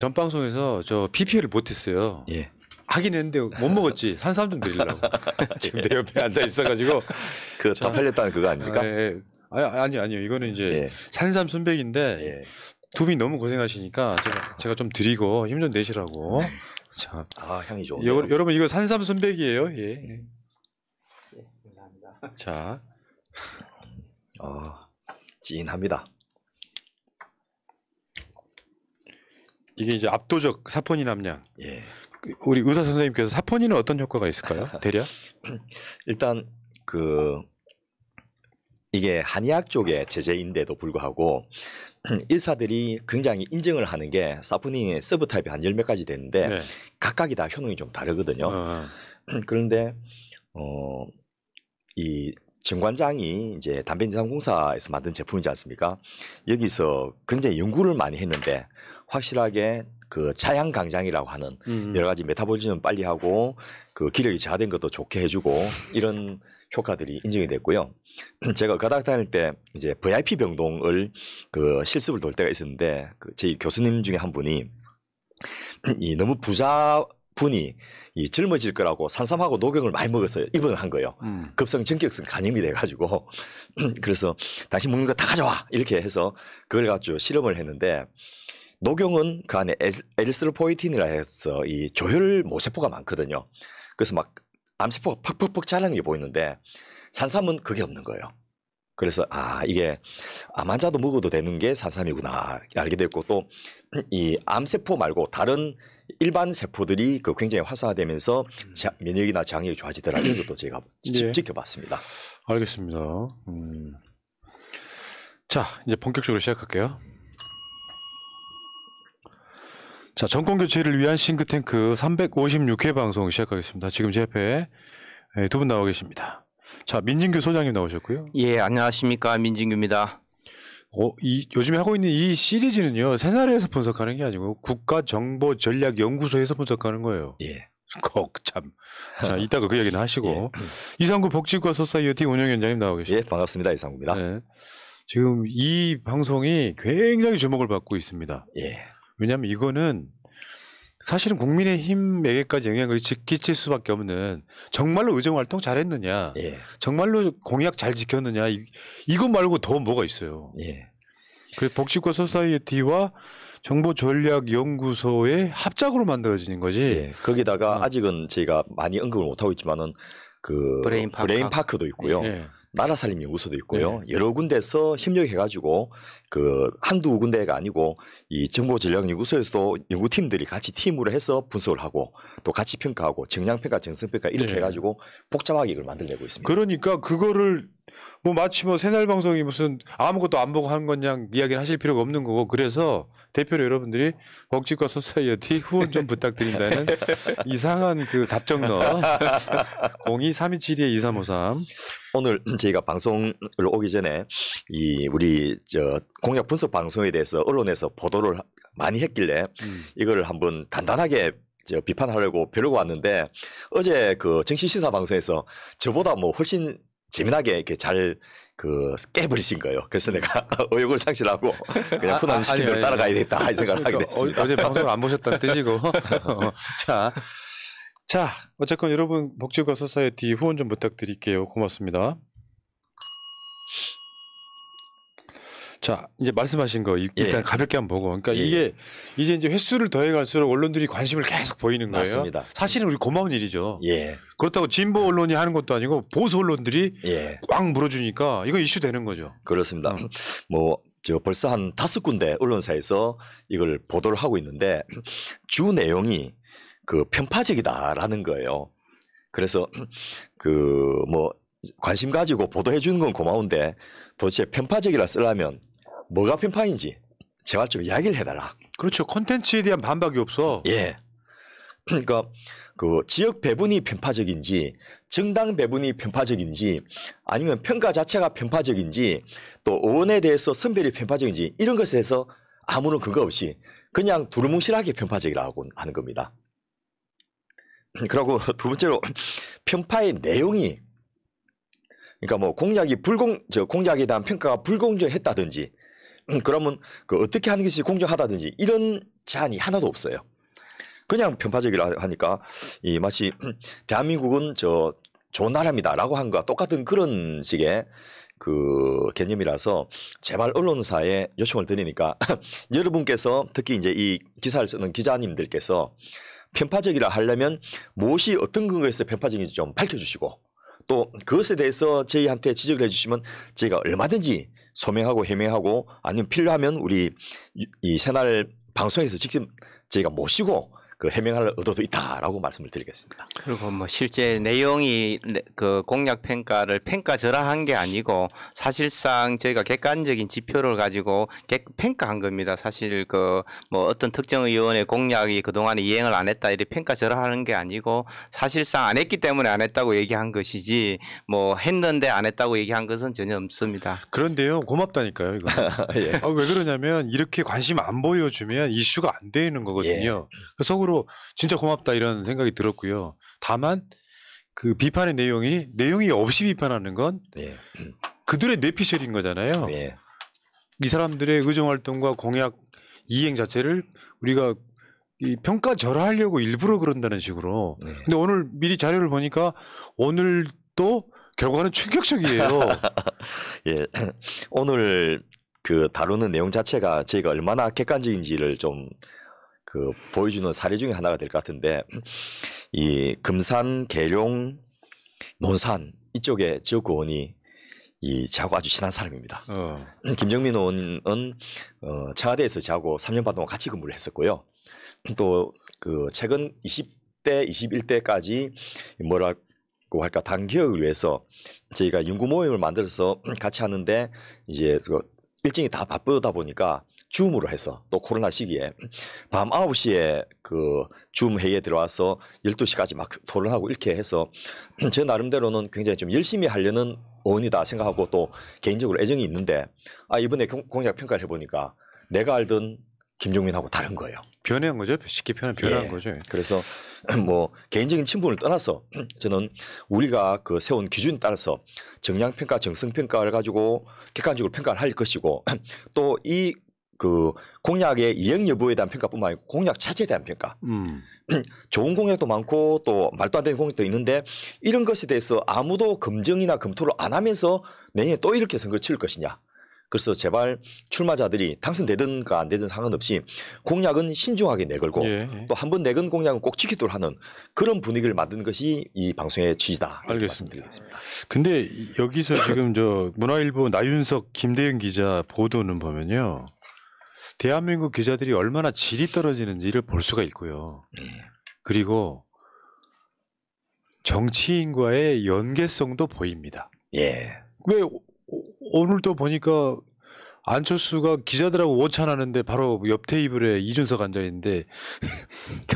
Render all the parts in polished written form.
전 방송에서 저 PPL을 못했어요. 예. 하긴 했는데 못 먹었지. 산삼 좀 드리려고. 지금 내 옆에 앉아 있어가지고. 그 다 팔렸다는 그거 아닙니까? 예. 아니요. 이거는 이제 예. 산삼 순백인데 예. 두 분이 너무 고생하시니까 제가 좀 드리고 힘 좀 내시라고. 자, 향이 좋은데요. 여러분 이거 산삼 순백이에요. 예. 감사합니다. 자, 찐합니다. 이게 이제 압도적 사포닌 함량. 예. 우리 의사 선생님께서 사포닌은 어떤 효과가 있을까요? 대략? 일단 이게 한의학 쪽의 제재인데도 불구하고 의사들이 굉장히 인정을 하는 게 사포닌의 서브타입이 한 열 몇 가지 되는데 네. 각각이 다 효능이 좀 다르거든요. 그런데 이 정관장이 이제 담배인삼공사에서 만든 제품이지 않습니까? 여기서 굉장히 연구를 많이 했는데 확실하게 그 자양강장이라고 하는 여러 가지 메타볼리즘을 빨리 하고 그 기력이 저하된 것도 좋게 해주고 이런 효과들이 인정이 됐고요. 제가 의과대학 다닐 때 이제 VIP 병동을 그 실습을 돌 때가 있었는데 그 저희 교수님 중에 한 분이 이 너무 부자분이 이 젊어질 거라고 산삼하고 녹용을 많이 먹어서 입원을 한 거예요. 급성 전격성 간염이 돼가지고 그래서 당신 먹는 거 다 가져와 이렇게 해서 그걸 가지고 실험을 했는데 녹용은 그 안에 에리스로포이틴이라 해서 이 조혈 모세포가 많거든요. 그래서 막 암세포가 퍽퍽퍽 자라는 게 보이는데 산삼은 그게 없는 거예요. 그래서 이게 암 환자도 먹어도 되는 게 산삼이구나 알게 됐고 또 이 암세포 말고 다른 일반 세포들이 그 굉장히 활성화되면서 면역이나 장력이 좋아지더라 이런 것도 제가 네. 지켜봤습니다. 알겠습니다. 자, 이제 본격적으로 시작할게요. 자, 정권교체를 위한 싱크탱크 356회 방송 시작하겠습니다. 지금 제 옆에 두 분 나와 계십니다. 자, 민진규 소장님 나오셨고요. 예, 안녕하십니까. 민진규입니다. 요즘에 하고 있는 이 시리즈는요, 새나라에서 분석하는 게 아니고 국가정보전략연구소에서 분석하는 거예요. 예. 참. 자, 이따가 그 얘기는 하시고. 예. 이상구 복지과 소사이어티 운영위원장님 나오고 계십니다. 예, 반갑습니다. 이상구입니다. 네. 지금 이 방송이 굉장히 주목을 받고 있습니다. 예. 왜냐하면 이거는 사실은 국민의힘에게까지 영향을 끼칠 수밖에 없는 정말로 의정활동 잘했느냐, 예. 정말로 공약 잘 지켰느냐 이것 말고 더 뭐가 있어요. 예. 그래서 복지과 소사이어티와 정보전략연구소의 합작으로 만들어지는 거지. 예. 거기다가 아직은 저희가 많이 언급을 못하고 있지만은 그 브레인파크도 있고요. 예. 나라살림연구소도 있고요. 여러 군데서 협력해가지고 그 한두 군데가 아니고 이 정보전략연구소에서도 연구팀들이 같이 팀으로 해서 분석을 하고 또 같이 평가하고 정량평가, 정성평가 이렇게 해가지고 복잡하게 이걸 만들어내고 있습니다. 그러니까 그거를 뭐 마치 뭐 새날 방송이 무슨 아무것도 안 보고 한 거냐 이야기를 하실 필요가 없는 거고 그래서 대표로 여러분들이 복지과 소사이어티 후원 좀 부탁드린다는 이상한 그 답정 넣어 02-327-2353 오늘 저희가 방송을 오기 전에 이 우리 공약 분석 방송에 대해서 언론에서 보도를 많이 했길래 이거를 한번 단단하게 비판하려고 벼르고 왔는데 어제 그 정치시사 방송에서 저보다 뭐 훨씬 재미나게 이렇게 잘 깨버리신 거예요. 그래서 내가 의욕을 상실하고 그냥 푸난 시킨대로 따라가야 되겠다 이 생각을 하게 됐습니다. 어제 방송을 안 보셨다는 뜻이고. 자, 어쨌건 여러분 복지과 소사이어티 후원 좀 부탁드릴게요. 고맙습니다. 자, 이제 말씀하신 거 일단 가볍게 한번 보고. 그러니까 이게 이제 횟수를 더해갈수록 언론들이 관심을 계속 보이는 거예요. 맞습니다. 사실은 우리 고마운 일이죠. 예. 그렇다고 진보 언론이 하는 것도 아니고 보수 언론들이 꽉 물어주니까 이거 이슈 되는 거죠. 그렇습니다. 벌써 한 5군데 언론사에서 이걸 보도를 하고 있는데 주 내용이 편파적이다라는 거예요. 그래서 관심 가지고 보도해 주는 건 고마운데 도대체 편파적이라 쓰려면 뭐가 편파인지 제발 좀 이야기를 해달라. 그렇죠. 콘텐츠에 대한 반박이 없어. 예. 그러니까 지역 배분이 편파적인지 정당 배분이 편파적인지 아니면 평가 자체가 편파적인지 또 의원에 대해서 선별이 편파적인지 이런 것에 대해서 아무런 근거 없이 그냥 두루뭉실하게 편파적이라고 하는 겁니다. 그리고 두 번째로 편파의 내용이 그러니까 공약에 대한 평가가 불공정했다든지 그러면 어떻게 하는 것이 공정하다든지 이런 제한이 하나도 없어요. 그냥 편파적이라 하니까 이 마치 대한민국은 저 좋은 나라입니다라고 한 거와 똑같은 그런 식의 그 개념이라서 제발 언론사에 요청을 드리니까 여러분께서 특히 이제 이 기사를 쓰는 기자님들께서 편파적이라 하려면 무엇이 어떤 근거에서 편파적인지 좀 밝혀주시고 또 그것에 대해서 저희한테 지적을 해주시면 저희가 얼마든지 소명하고 해명하고 아니면 필요하면 우리 이 새날 방송에서 직접 저희가 모시고 그 해명할 의도도 있다라고 말씀을 드리겠습니다. 그리고 뭐 실제 내용이 그 공약 평가를 평가절하한 게 아니고 사실상 저희가 객관적인 지표를 가지고 평가한 겁니다. 사실 그 뭐 어떤 특정 의원의 공약이 그동안에 이행을 안 했다 이렇게 평가절하하는 게 아니고 사실상 안 했기 때문에 안 했다고 얘기한 것이지 뭐 했는데 안 했다고 얘기한 것은 전혀 없습니다. 그런데요, 고맙다니까요, 이거. 예. 왜 그러냐면 이렇게 관심 안 보여주면 이슈가 안 되는 거거든요. 그래서 속으로 진짜 고맙다 이런 생각이 들었고요. 다만 그 비판의 내용이 없이 비판하는 건 예. 그들의 뇌피셜인 거잖아요. 예. 이 사람들의 의정활동과 공약 이행 자체를 우리가 이 평가절하하려고 일부러 그런다는 식으로. 네. 근데 오늘 미리 자료를 보니까 오늘도 결과는 충격적이에요. 예. 오늘 그 다루는 내용 자체가 저희가 얼마나 객관적인지를 좀 그 보여주는 사례 중에 하나가 될 것 같은데 이 금산, 계룡, 논산 이쪽에 지역구원이 이 저하고 아주 친한 사람입니다. 김정민 의원은 청와대에서 저하고 3년 반 동안 같이 근무를 했었고요. 또 그 최근 20대, 21대까지 뭐라고 할까 당 개혁을 위해서 저희가 연구 모임을 만들어서 같이 하는데 이제 그 일정이 다 바쁘다 보니까 줌으로 해서 또 코로나 시기에 밤 9시에 그 줌 회의에 들어와서 12시까지 막 토론하고 이렇게 해서 제 나름대로는 굉장히 좀 열심히 하려는 의원이다 생각하고 또 개인적으로 애정이 있는데 이번에 공약 평가를 해보니까 내가 알던 김종민하고 다른 거예요. 변한 거죠. 쉽게 변한 거죠. 그래서 뭐 개인적인 친분을 떠나서 저는 우리가 그 세운 기준에 따라서 정량평가, 정성평가를 가지고 객관적으로 평가를 할 것이고 또 이 그 공약의 이행 여부에 대한 평가뿐만 아니고 공약 자체에 대한 평가. 좋은 공약도 많고 또 말도 안 되는 공약도 있는데 이런 것에 대해서 아무도 검증이나 검토를 안 하면서 내년에 또 이렇게 선거 치를 것이냐. 그래서 제발 출마자들이 당선되든가 안 되든 상관없이 공약은 신중하게 내걸고 또 한 번 내건 공약은 꼭 지키도록 하는 그런 분위기를 만드는 것이 이 방송의 취지다. 알겠습니다. 근데 여기서 지금 저 문화일보 나윤석, 김대영 기자 보도는 보면요. 대한민국 기자들이 얼마나 질이 떨어지는지를 볼 수가 있고요. 그리고 정치인과의 연계성도 보입니다. 예. 왜 오늘도 보니까 안철수가 기자들하고 오찬하는데 바로 옆 테이블에 이준석 앉아있는데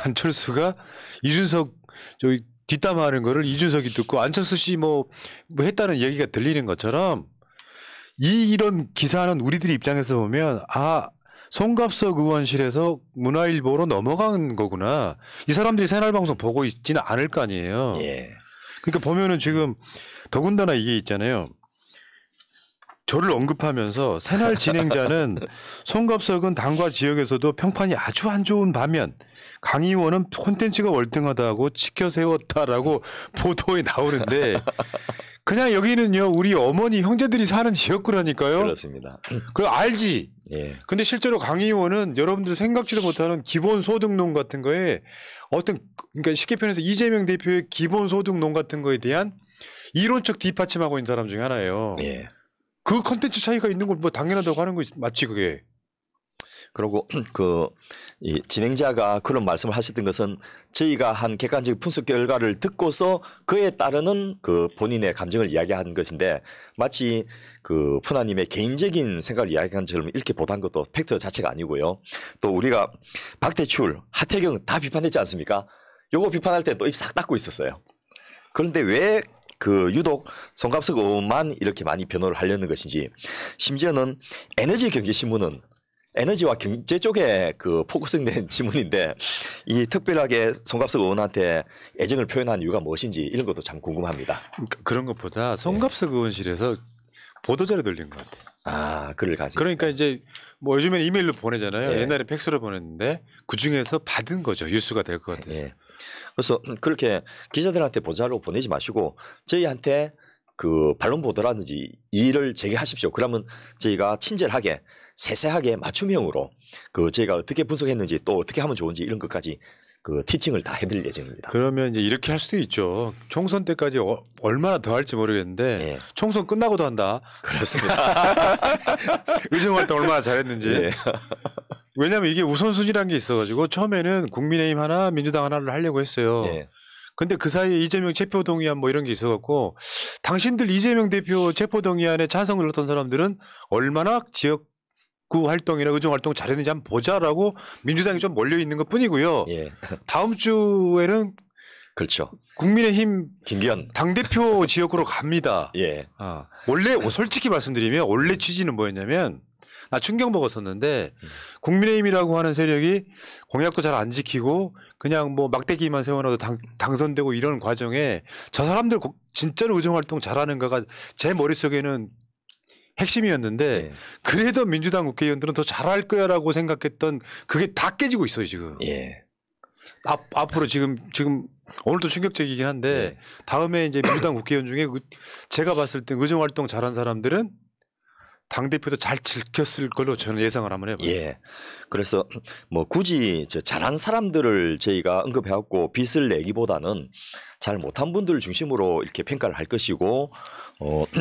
안철수가 이준석 저기 뒷담화하는 거를 이준석이 듣고 안철수 씨 뭐 했다는 얘기가 들리는 것처럼 이런 기사는 우리들이 입장에서 보면 송갑석 의원실에서 문화일보로 넘어간 거구나. 이 사람들이 새날방송 보고 있지는 않을 거 아니에요. 예. 그러니까 보면은 지금 더군다나 이게 있잖아요. 저를 언급하면서 새날 진행자는 송갑석은 당과 지역에서도 평판이 아주 안 좋은 반면 강 의원은 콘텐츠가 월등하다고 치켜세웠다라고 보도에 나오는데 그냥 여기는요 우리 어머니 형제들이 사는 지역구라니까요. 그렇습니다. 그걸 알지. 예. 근데 실제로 강 의원은 여러분들 생각지도 못하는 기본소득론 같은 거에 그러니까 쉽게 표현해서 이재명 대표의 기본소득론 같은 거에 대한 이론적 뒷받침하고 있는 사람 중에 하나예요. 예. 그 컨텐츠 차이가 있는 걸 뭐 당연하다고 하는 거 맞지 그게. 그리고 이 진행자가 그런 말씀을 하셨던 것은 저희가 한 객관적 분석 결과를 듣고서 그에 따르는 그 본인의 감정을 이야기한 것인데 마치 그 푸나님의 개인적인 생각을 이야기한 것처럼 이렇게 보도한 것도 팩트 자체가 아니고요. 또 우리가 박대출, 하태경 다 비판했지 않습니까? 요거 비판할 때 또 입 싹 닫고 있었어요. 그런데 왜 그 유독 송갑석 의원만 이렇게 많이 변호를 하려는 것인지 심지어는 에너지경제신문은 에너지와 경제 쪽에 그 포커스된 지문인데 이 특별하게 송갑석 의원한테 애정을 표현한 이유가 무엇인지 이런 것도 참 궁금합니다. 그런 것보다 송갑석 의원실에서 보도자료 돌린 것 같아요. 글을 가지고. 그러니까 이제 뭐 요즘에는 이메일로 보내잖아요. 예. 옛날에 팩스로 보냈는데 그 중에서 받은 거죠. 뉴스가 될 것 같아서. 예. 그래서 그렇게 기자들한테 보자로 보내지 마시고 저희한테 그 반론 보도라든지 일을 제기하십시오. 그러면 저희가 친절하게 세세하게 맞춤형으로 그 저희가 어떻게 분석했는지 또 어떻게 하면 좋은지 이런 것까지 그 티칭을 다 해드릴 예정입니다. 그러면 이제 이렇게 할 수도 있죠. 총선 때까지 얼마나 더 할지 모르겠는데 예. 총선 끝나고도 한다. 그렇습니다. 의정활동 얼마나 잘했는지. 예. 왜냐하면 이게 우선순위라는 게 있어가지고 처음에는 국민의힘 하나 민주당 하나를 하려고 했어요. 예. 근데 그 사이에 이재명 체포동의안 뭐 이런 게 있어갖고 당신들 이재명 대표 체포동의안에 찬성을 얻었던 사람들은 얼마나 지역구 활동이나 의정활동 잘했는지 한번 보자라고 민주당이 좀 몰려있는 것 뿐이고요. 예. 다음 주에는 그렇죠. 국민의힘 김기현. 당대표 지역구로 갑니다. 예. 원래 솔직히 말씀드리면 원래 취지는 뭐였냐면 나 충격 먹었었는데 국민의힘이라고 하는 세력이 공약도 잘 안 지키고 그냥 뭐 막대기만 세워놔도 당선되고 이런 과정에 저 사람들 진짜로 의정활동 잘하는가가 제 머릿속에는 핵심이었는데 예. 그래도 민주당 국회의원들은 더 잘할 거야라고 생각했던 그게 다 깨지고 있어요 지금. 예. 앞으로 지금 오늘도 충격적이긴 한데 다음에 이제 민주당 국회의원 중에 제가 봤을 때 의정활동 잘한 사람들은 당대표도 잘 지켰을 걸로 저는 예상을 한번 해봐요. 예. 그래서 뭐 굳이 잘한 사람들을 저희가 언급해왔고 빚을 내기보다는 잘 못한 분들을 중심으로 이렇게 평가를 할 것이고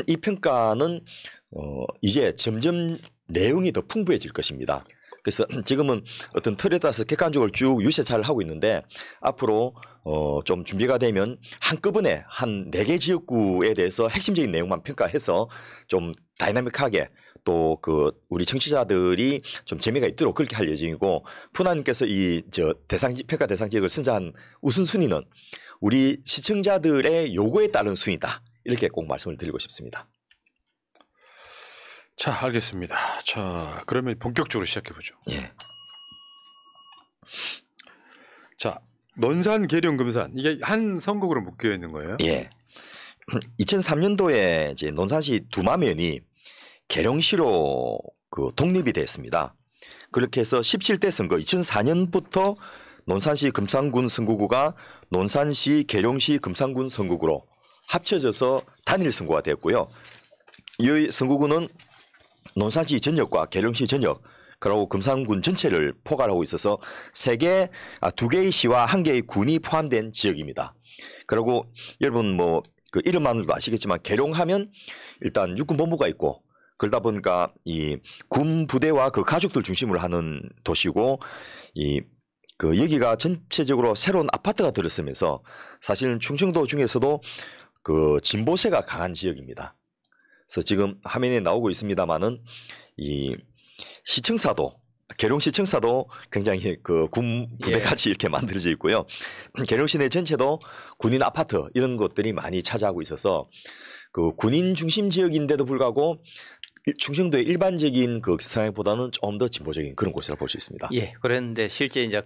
이 평가는 이제 점점 내용이 더 풍부해질 것입니다. 그래서 지금은 어떤 틀에 따라서 객관적으로 쭉 유세차를 하고 있는데 앞으로 좀 준비가 되면 한꺼번에 한 4개 지역구에 대해서 핵심적인 내용만 평가해서 좀 다이나믹하게 또 그 우리 청취자들이 좀 재미가 있도록 그렇게 할 예정이고 푸나님께서 이 평가 대상 지역을 선정한 우선순위는 우리 시청자들의 요구에 따른 순위다. 이렇게 꼭 말씀을 드리고 싶습니다. 자, 알겠습니다. 자, 그러면 본격적으로 시작해 보죠. 예. 자, 논산, 계룡, 금산 이게 한 선곡으로 묶여 있는 거예요? 예. 2003년도에 이제 논산시 두마면이 계룡시로 그 독립이 됐습니다. 그렇게 해서 17대 선거 2004년부터 논산시 금산군 선거구가 논산시 계룡시 금산군 선거구로 합쳐져서 단일 선거가 되었고요. 이 선거구는 논산시 전역과 계룡시 전역 그리고 금산군 전체를 포괄하고 있어서 2개의 시와 1개의 군이 포함된 지역입니다. 그리고 여러분 뭐 그 이름만으로도 아시겠지만 계룡하면 일단 육군본부가 있고 그러다 보니까 이 군 부대와 그 가족들 중심으로 하는 도시고 그 여기가 전체적으로 새로운 아파트가 들어서면서 사실은 충청도 중에서도 그 진보세가 강한 지역입니다. 그래서 지금 화면에 나오고 있습니다만은 이 시청사도 계룡시청사도 굉장히 그 군 부대같이 이렇게 만들어져 있고요. 계룡시 내 전체도 군인 아파트 이런 것들이 많이 차지하고 있어서 그 군인 중심 지역인데도 불구하고 충청도의 일반적인 그 지상보다는 좀 더 진보적인 그런 곳이라고 볼 수 있습니다. 예, 그런데 실제 이제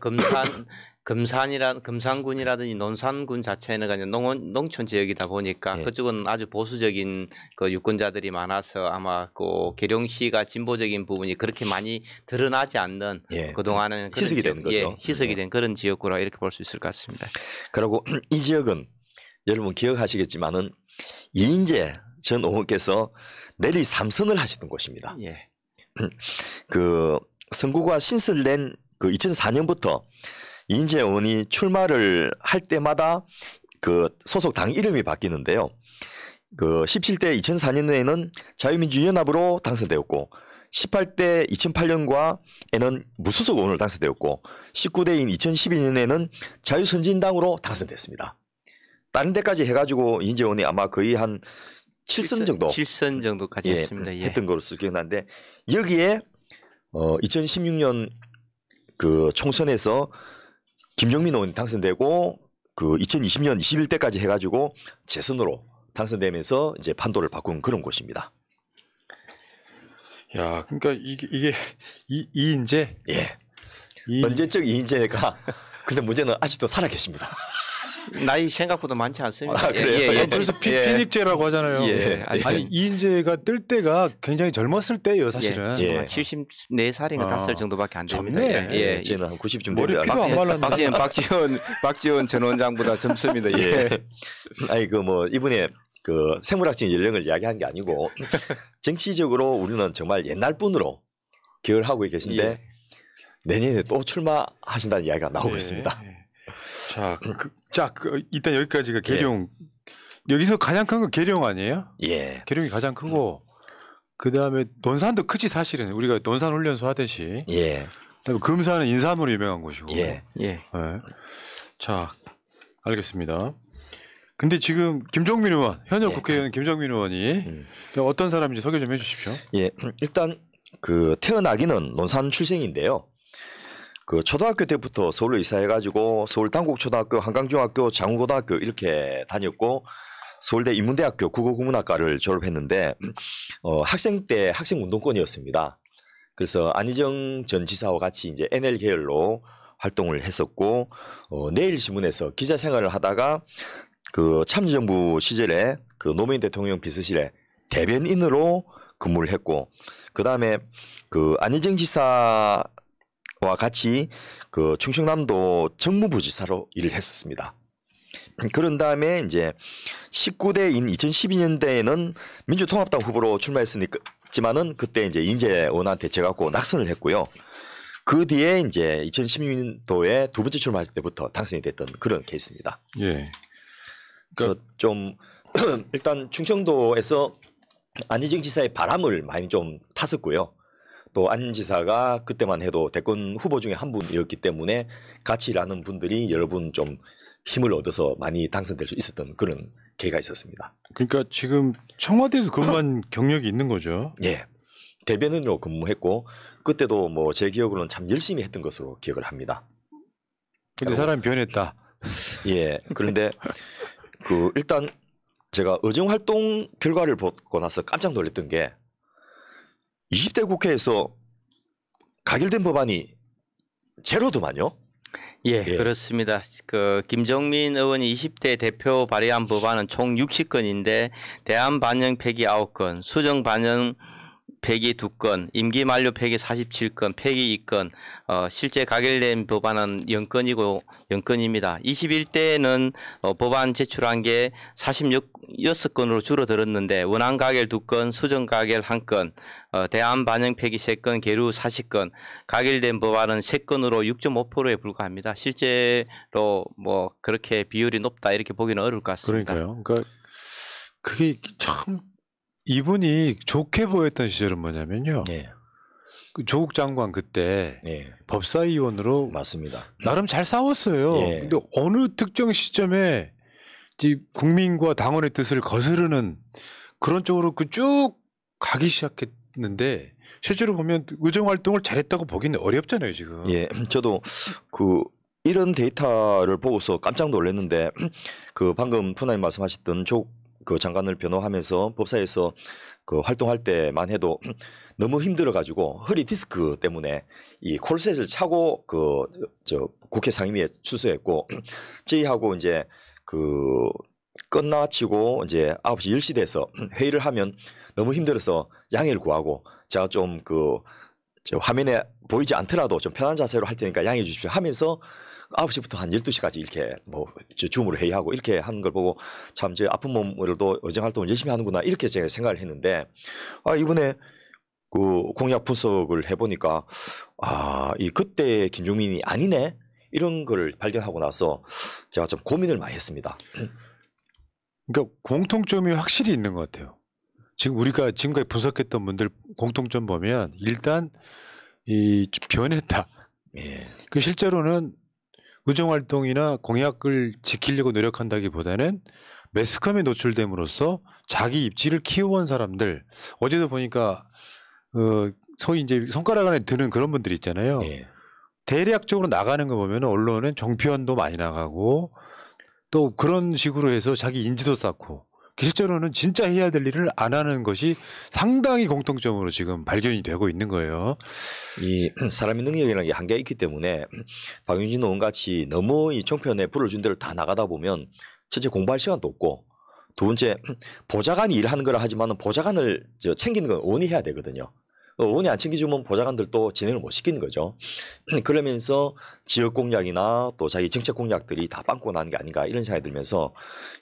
금산군이라든지 논산군 자체는 그냥 농촌 지역이다 보니까 예. 그쪽은 아주 보수적인 그 유권자들이 많아서 아마 그 계룡시가 진보적인 부분이 그렇게 많이 드러나지 않는 예. 그동안은 그런 희석이 지역, 된 거죠. 예, 희석이 예. 된 그런 지역구라 이렇게 볼 수 있을 것 같습니다. 그리고 이 지역은 여러분 기억하시겠지만은 이인재 전 의원께서 내리 3선을 하시던 곳입니다. 예. 그 선거가 신설된 그 2004년부터 이인재 의원이 출마를 할 때마다 그 소속 당 이름이 바뀌는데요. 그 17대 2004년에는 자유민주연합으로 당선되었고 18대 2008년과에는 무소속 의원으로 당선되었고 19대인 2012년에는 자유선진당으로 당선됐습니다. 다른 데까지 해가지고 이인재 의원이 아마 거의 한 7선 정도 7선 정도까지 했습니다. 예. 했던 것으로 기억나는데 여기에 2016년 그 총선에서 김정민 의원이 당선되고 그 2020년 21대까지 해가지고 재선으로 당선되면서 이제 판도를 바꾼 그런 곳입니다. 야, 그러니까 이게 이인재 예. 언제적 이인재가 근데 문제는 아직도 살아 계십니다. 나이 생각보다 많지 않습니다. 아, 그래요? 그래서 피닉제라고 하잖아요. 예. 아니 이인재가 뜰 때가 굉장히 젊었을 때예요, 사실은. 예. 74살인가 5살 정도밖에 안 됩니다. 젊네. 예. 저는 한 90쯤 머리 되면 피도 안 말랐는데. 박지원 전 원장보다 젊습니다. 예. 예. 아니 그 뭐 이분의 그 생물학적 연령을 이야기한 게 아니고 정치적으로 우리는 정말 옛날 분으로 기억을 하고 계신데 예. 내년에 또 출마하신다는 이야기가 나오고 예. 있습니다. 일단 여기까지가 계룡. 여기서 가장 큰 건 계룡 아니에요? 예. 계룡이 가장 크고 그 다음에 논산도 크지 사실은 우리가 논산 훈련소 하듯이. 예. 그다음에 금산은 인삼으로 유명한 곳이고. 예. 예. 네. 자, 알겠습니다. 근데 지금 김종민 의원, 현역 예. 국회의원 김종민 의원이 어떤 사람인지 소개 좀 해주십시오. 예. 일단 그 태어나기는 논산 출생인데요. 그 초등학교 때부터 서울로 이사해가지고 서울 당국초등학교, 한강중학교, 장우고등학교 이렇게 다녔고 서울대 인문대학교 국어국문학과를 졸업했는데 학생 때 학생운동권이었습니다. 그래서 안희정 전 지사와 같이 이제 NL 계열로 활동을 했었고 내일신문에서 기자 생활을 하다가 그 참여정부 시절에 그 노무현 대통령 비서실에 대변인으로 근무를 했고 그 다음에 그 안희정 지사와 같이 그 충청남도 정무부지사로 일을 했었습니다. 그런 다음에 이제 19대인 2012년대에는 민주통합당 후보로 출마했으니까지만은 그때 이제 인재 의원한테 제갖고 낙선을 했고요. 그 뒤에 이제 2016년도에 두 번째 출마할 때부터 당선이 됐던 그런 케이스입니다. 예. 그래서 좀 일단 충청도에서 안희정 지사의 바람을 많이 좀 탔었고요. 또 안 지사가 그때만 해도 대권 후보 중에 한 분이었기 때문에 같이 일하는 분들이 여러분 좀 힘을 얻어서 많이 당선될 수 있었던 그런 계기가 있었습니다. 그러니까 지금 청와대에서 근무한 경력이 있는 거죠. 예. 대변인으로 근무했고 그때도 뭐 제 기억으로는 참 열심히 했던 것으로 기억을 합니다. 근데 사람이 변했다. 예. 그런데 그 일단 제가 의정 활동 결과를 보고 나서 깜짝 놀랐던 게 20대 국회에서 가결된 법안이 제로더만요. 예, 그렇습니다. 그 김종민 의원이 20대 대표 발의한 법안은 총 60건인데 대안 반영 폐기 9건, 수정 반영 폐기 2건, 임기 만료 폐기 47건, 폐기 2건, 실제 가결된 법안은 0건입니다. 21대에는 법안 제출한 게 46건으로 줄어들었는데 원안 가결 2건, 수정 가결 1건, 대안 반영 폐기 3건, 계류 40건, 가결된 법안은 3건으로 6.5%에 불과합니다. 실제로 뭐 그렇게 비율이 높다 이렇게 보기는 어려울 것 같습니다. 그러니까요. 그러니까 그게 참 이분이 좋게 보였던 시절은 뭐냐면요. 예. 그 조국 장관 그때 예. 법사위원으로 맞습니다. 나름 잘 싸웠어요. 예. 근데 어느 특정 시점에 국민과 당원의 뜻을 거스르는 그런 쪽으로 그 쭉 가기 시작했는데 실제로 보면 의정 활동을 잘했다고 보기는 어렵잖아요, 지금. 예. 저도 그 이런 데이터를 보고서 깜짝 놀랐는데 그 방금 푸나님 말씀하셨던 조국 그 장관을 변호하면서 법사에서 그 활동할 때만 해도 너무 힘들어 가지고 허리 디스크 때문에 이 콜셋을 차고 그 저 국회 상임위에 출석했고 저희하고 이제 그 끝나치고 이제 9시 10시 돼서 회의를 하면 너무 힘들어서 양해를 구하고 제가 좀 그 저 화면에 보이지 않더라도 좀 편한 자세로 할 테니까 양해해 주십시오 하면서 9시부터 한 12시까지 이렇게 뭐 줌으로 회의하고 이렇게 하는 걸 보고 참 제 아픈 몸으로도 의정 활동을 열심히 하는구나 이렇게 제가 생각을 했는데 이번에 그 공약 분석을 해보니까 이 그때 김종민이 아니네 이런 걸 발견하고 나서 제가 좀 고민을 많이 했습니다. 그러니까 공통점이 확실히 있는 것 같아요. 지금 우리가 지금까지 분석했던 분들 공통점 보면 일단 이 변했다. 예. 그 실제로는 의정 활동이나 공약을 지키려고 노력한다기보다는 매스컴에 노출됨으로써 자기 입지를 키워온 사람들 어제도 보니까 소위 이제 손가락 안에 드는 그런 분들 있잖아요. 예. 대략적으로 나가는 거 보면 언론은 정표현도 많이 나가고 또 그런 식으로 해서 자기 인지도 쌓고 실제로는 진짜 해야 될 일을 안 하는 것이 상당히 공통점으로 지금 발견이 되고 있는 거예요. 이 사람의 능력이라는 게 한계가 있기 때문에 박용진 의원 같이 너무 이 종편에 불을 준 대로 다 나가다 보면 첫째 공부할 시간도 없고 두 번째 보좌관이 일하는 거라 하지만은 보좌관을 챙기는 건 의원이 해야 되거든요. 의원이 안 챙겨주면 보좌관들도 진행을 못 시키는 거죠. 그러면서 지역 공약이나 또 자기 정책 공약들이 다 빵꾸가 나는 게 아닌가 이런 생각이 들면서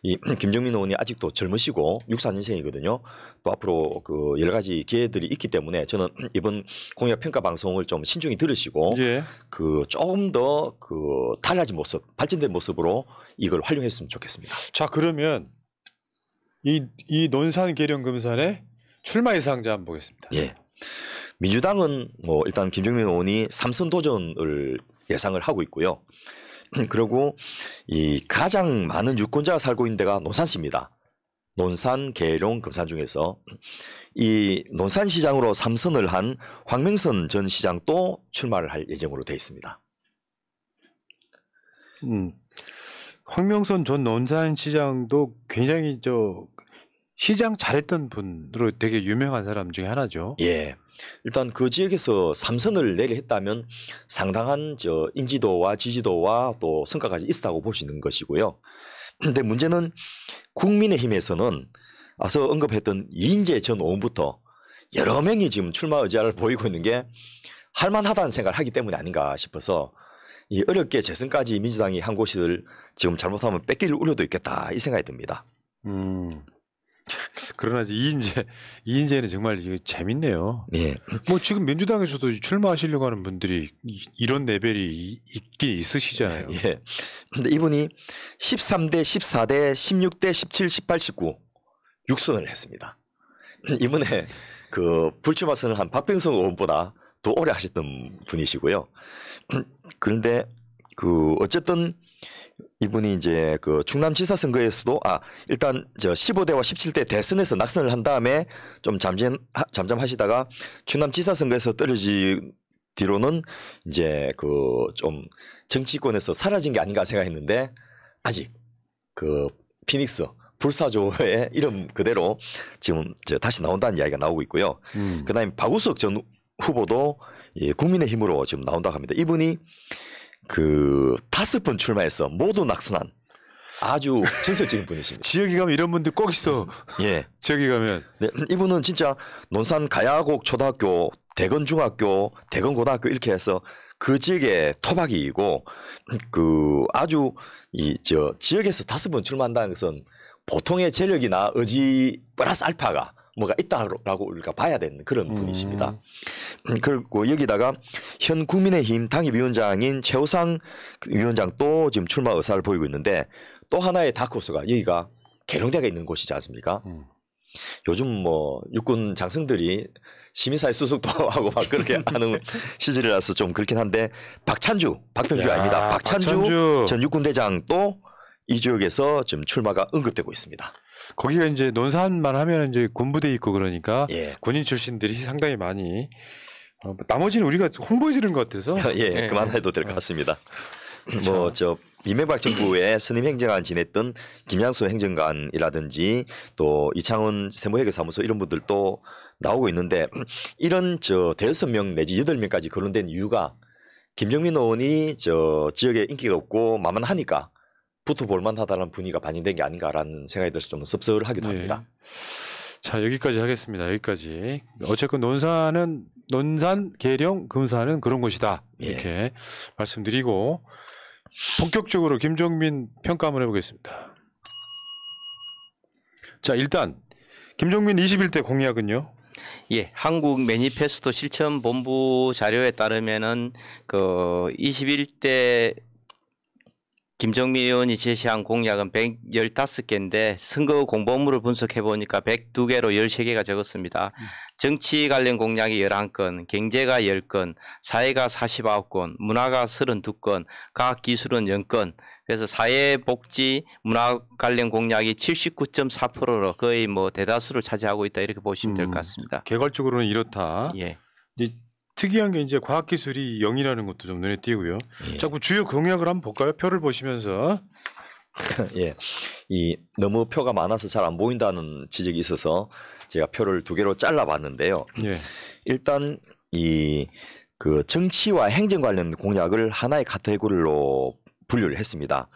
이 김종민 의원이 아직도 젊으시고 64년생이거든요. 또 앞으로 그 여러 가지 기회들이 있기 때문에 저는 이번 공약 평가 방송을 좀 신중히 들으시고 예. 그 조금 더 그 달라진 모습, 발전된 모습으로 이걸 활용했으면 좋겠습니다. 자, 그러면 이 논산 계령 금산의 출마 예상자 한번 보겠습니다. 예. 민주당은 뭐 일단 김종민 의원이 3선 도전을 예상을 하고 있고요. 그리고 이 가장 많은 유권자가 살고 있는 데가 논산시입니다. 논산, 계룡, 금산 중에서 이 논산시장으로 3선을 한 황명선 전 시장도 출마를 할 예정으로 되어 있습니다. 황명선 전 논산시장도 굉장히 시장 잘했던 분으로 되게 유명한 사람 중에 하나죠. 예. 일단 그 지역에서 3선을 내려 했다면 상당한 인지도와 지지도와 또 성과까지 있었다고 볼 수 있는 것이고요. 그런데 문제는 국민의힘에서는 앞서 언급했던 이인재 전 의원부터 여러 명이 지금 출마 의지를 보이고 있는 게 할만하다는 생각을 하기 때문에 아닌가 싶어서 이 어렵게 재선까지 민주당이 한 곳을 지금 잘못하면 뺏길 우려도 있겠다 이 생각이 듭니다. 그러나 이인재는 정말 이거 재밌네요. 예. 뭐 지금 민주당에서도 출마하시려고 하는 분들이 이런 레벨이 있긴 있으시잖아요. 예. 근데 이분이 13대, 14대, 16대, 17, 18, 19 6선을 했습니다. 이번에 그 불출마 선을 한 박병석 의원보다 더 오래 하셨던 분이시고요. 그런데 그 어쨌든 이분이 이제 그 충남지사 선거에서도 일단 15대와 17대 대선에서 낙선을 한 다음에 좀 잠잠하시다가 충남지사 선거에서 떨어진 뒤로는 이제 그 좀 정치권에서 사라진 게 아닌가 생각했는데 아직 그 피닉스 불사조의 이름 그대로 지금 다시 나온다는 이야기가 나오고 있고요. 그다음에 박우석 전 후보도 국민의힘으로 지금 나온다고 합니다. 이분이 그 5번 출마해서 모두 낙선한 아주 전설적인 분이십니다. 지역에 가면 이런 분들 꼭 있어. 예. 지역에 가면. 네, 이분은 진짜 논산 가야곡 초등학교, 대건 중학교, 대건 고등학교 이렇게 해서 그 지역의 토박이이고 그 아주 지역에서 5번 출마한다는 것은 보통의 재력이나 의지 플러스 알파가 뭐가 있다라고 우리가 봐야 되는 그런 분이십니다. 그리고 여기다가 현 국민의힘 당협위원장인 최우상 위원장도 지금 출마 의사를 보이고 있는데 또 하나의 다크호스가 여기가 계룡대가 있는 곳이지 않습니까? 요즘 뭐 육군 장성들이 시민사회 수석도 하고 막 그렇게 하는 시절이라서 좀 그렇긴 한데 박병주 아닙니다. 박찬주 전 육군대장도 이 지역에서 지금 출마가 언급되고 있습니다. 거기가 이제 논산만 하면 이제 군부대 있고 그러니까 예. 군인 출신들이 상당히 많이 나머지는 우리가 홍보해 주는 것 같아서 예, 그만해도 될 것 같습니다. 뭐 이명박 정부의 선임 행정관 지냈던 김양수 행정관이라든지 또 이창훈 세무회계사무소 이런 분들도 나오고 있는데 이런 5명 내지 8명까지 거론된 이유가 김종민 의원이 지역에 인기가 없고 만만하니까 붙어 볼만하다는 분위기가 반영된 게 아닌가라는 생각이 들어서 좀 섭섭하기도 합니다. 자, 여기까지 하겠습니다. 여기까지. 어쨌건 논산, 계룡, 금산은 그런 곳이다. 이렇게 말씀드리고 본격적으로 김종민 평가 한번 해보겠습니다. 자, 일단 김종민 21대 공약은요? 예, 한국 매니페스토 실천 본부 자료에 따르면은 그 21대 김종민 의원이 제시한 공약은 115개인데 선거 공보물을 분석해 보니까 102개로 13개가 적었습니다. 정치 관련 공약이 11건, 경제가 10건, 사회가 49건, 문화가 32건, 과학기술은 0건. 그래서 사회복지, 문화 관련 공약이 79.4%로 거의 뭐 대다수를 차지하고 있다 이렇게 보시면 될 것 같습니다. 개괄적으로는 이렇다. 예. 이제 특이한 게 이제 과학기술이 0이라는 것도 좀 눈에 띄고요. 예. 자꾸 주요 공약을 한번 볼까요? 표를 보시면서 예, 이 너무 표가 많아서 잘 안 보인다는 지적이 있어서 제가 표를 2개로 잘라봤는데요. 예. 일단 이 그 정치와 행정 관련 공약을 하나의 카테고리로 분류를 했습니다.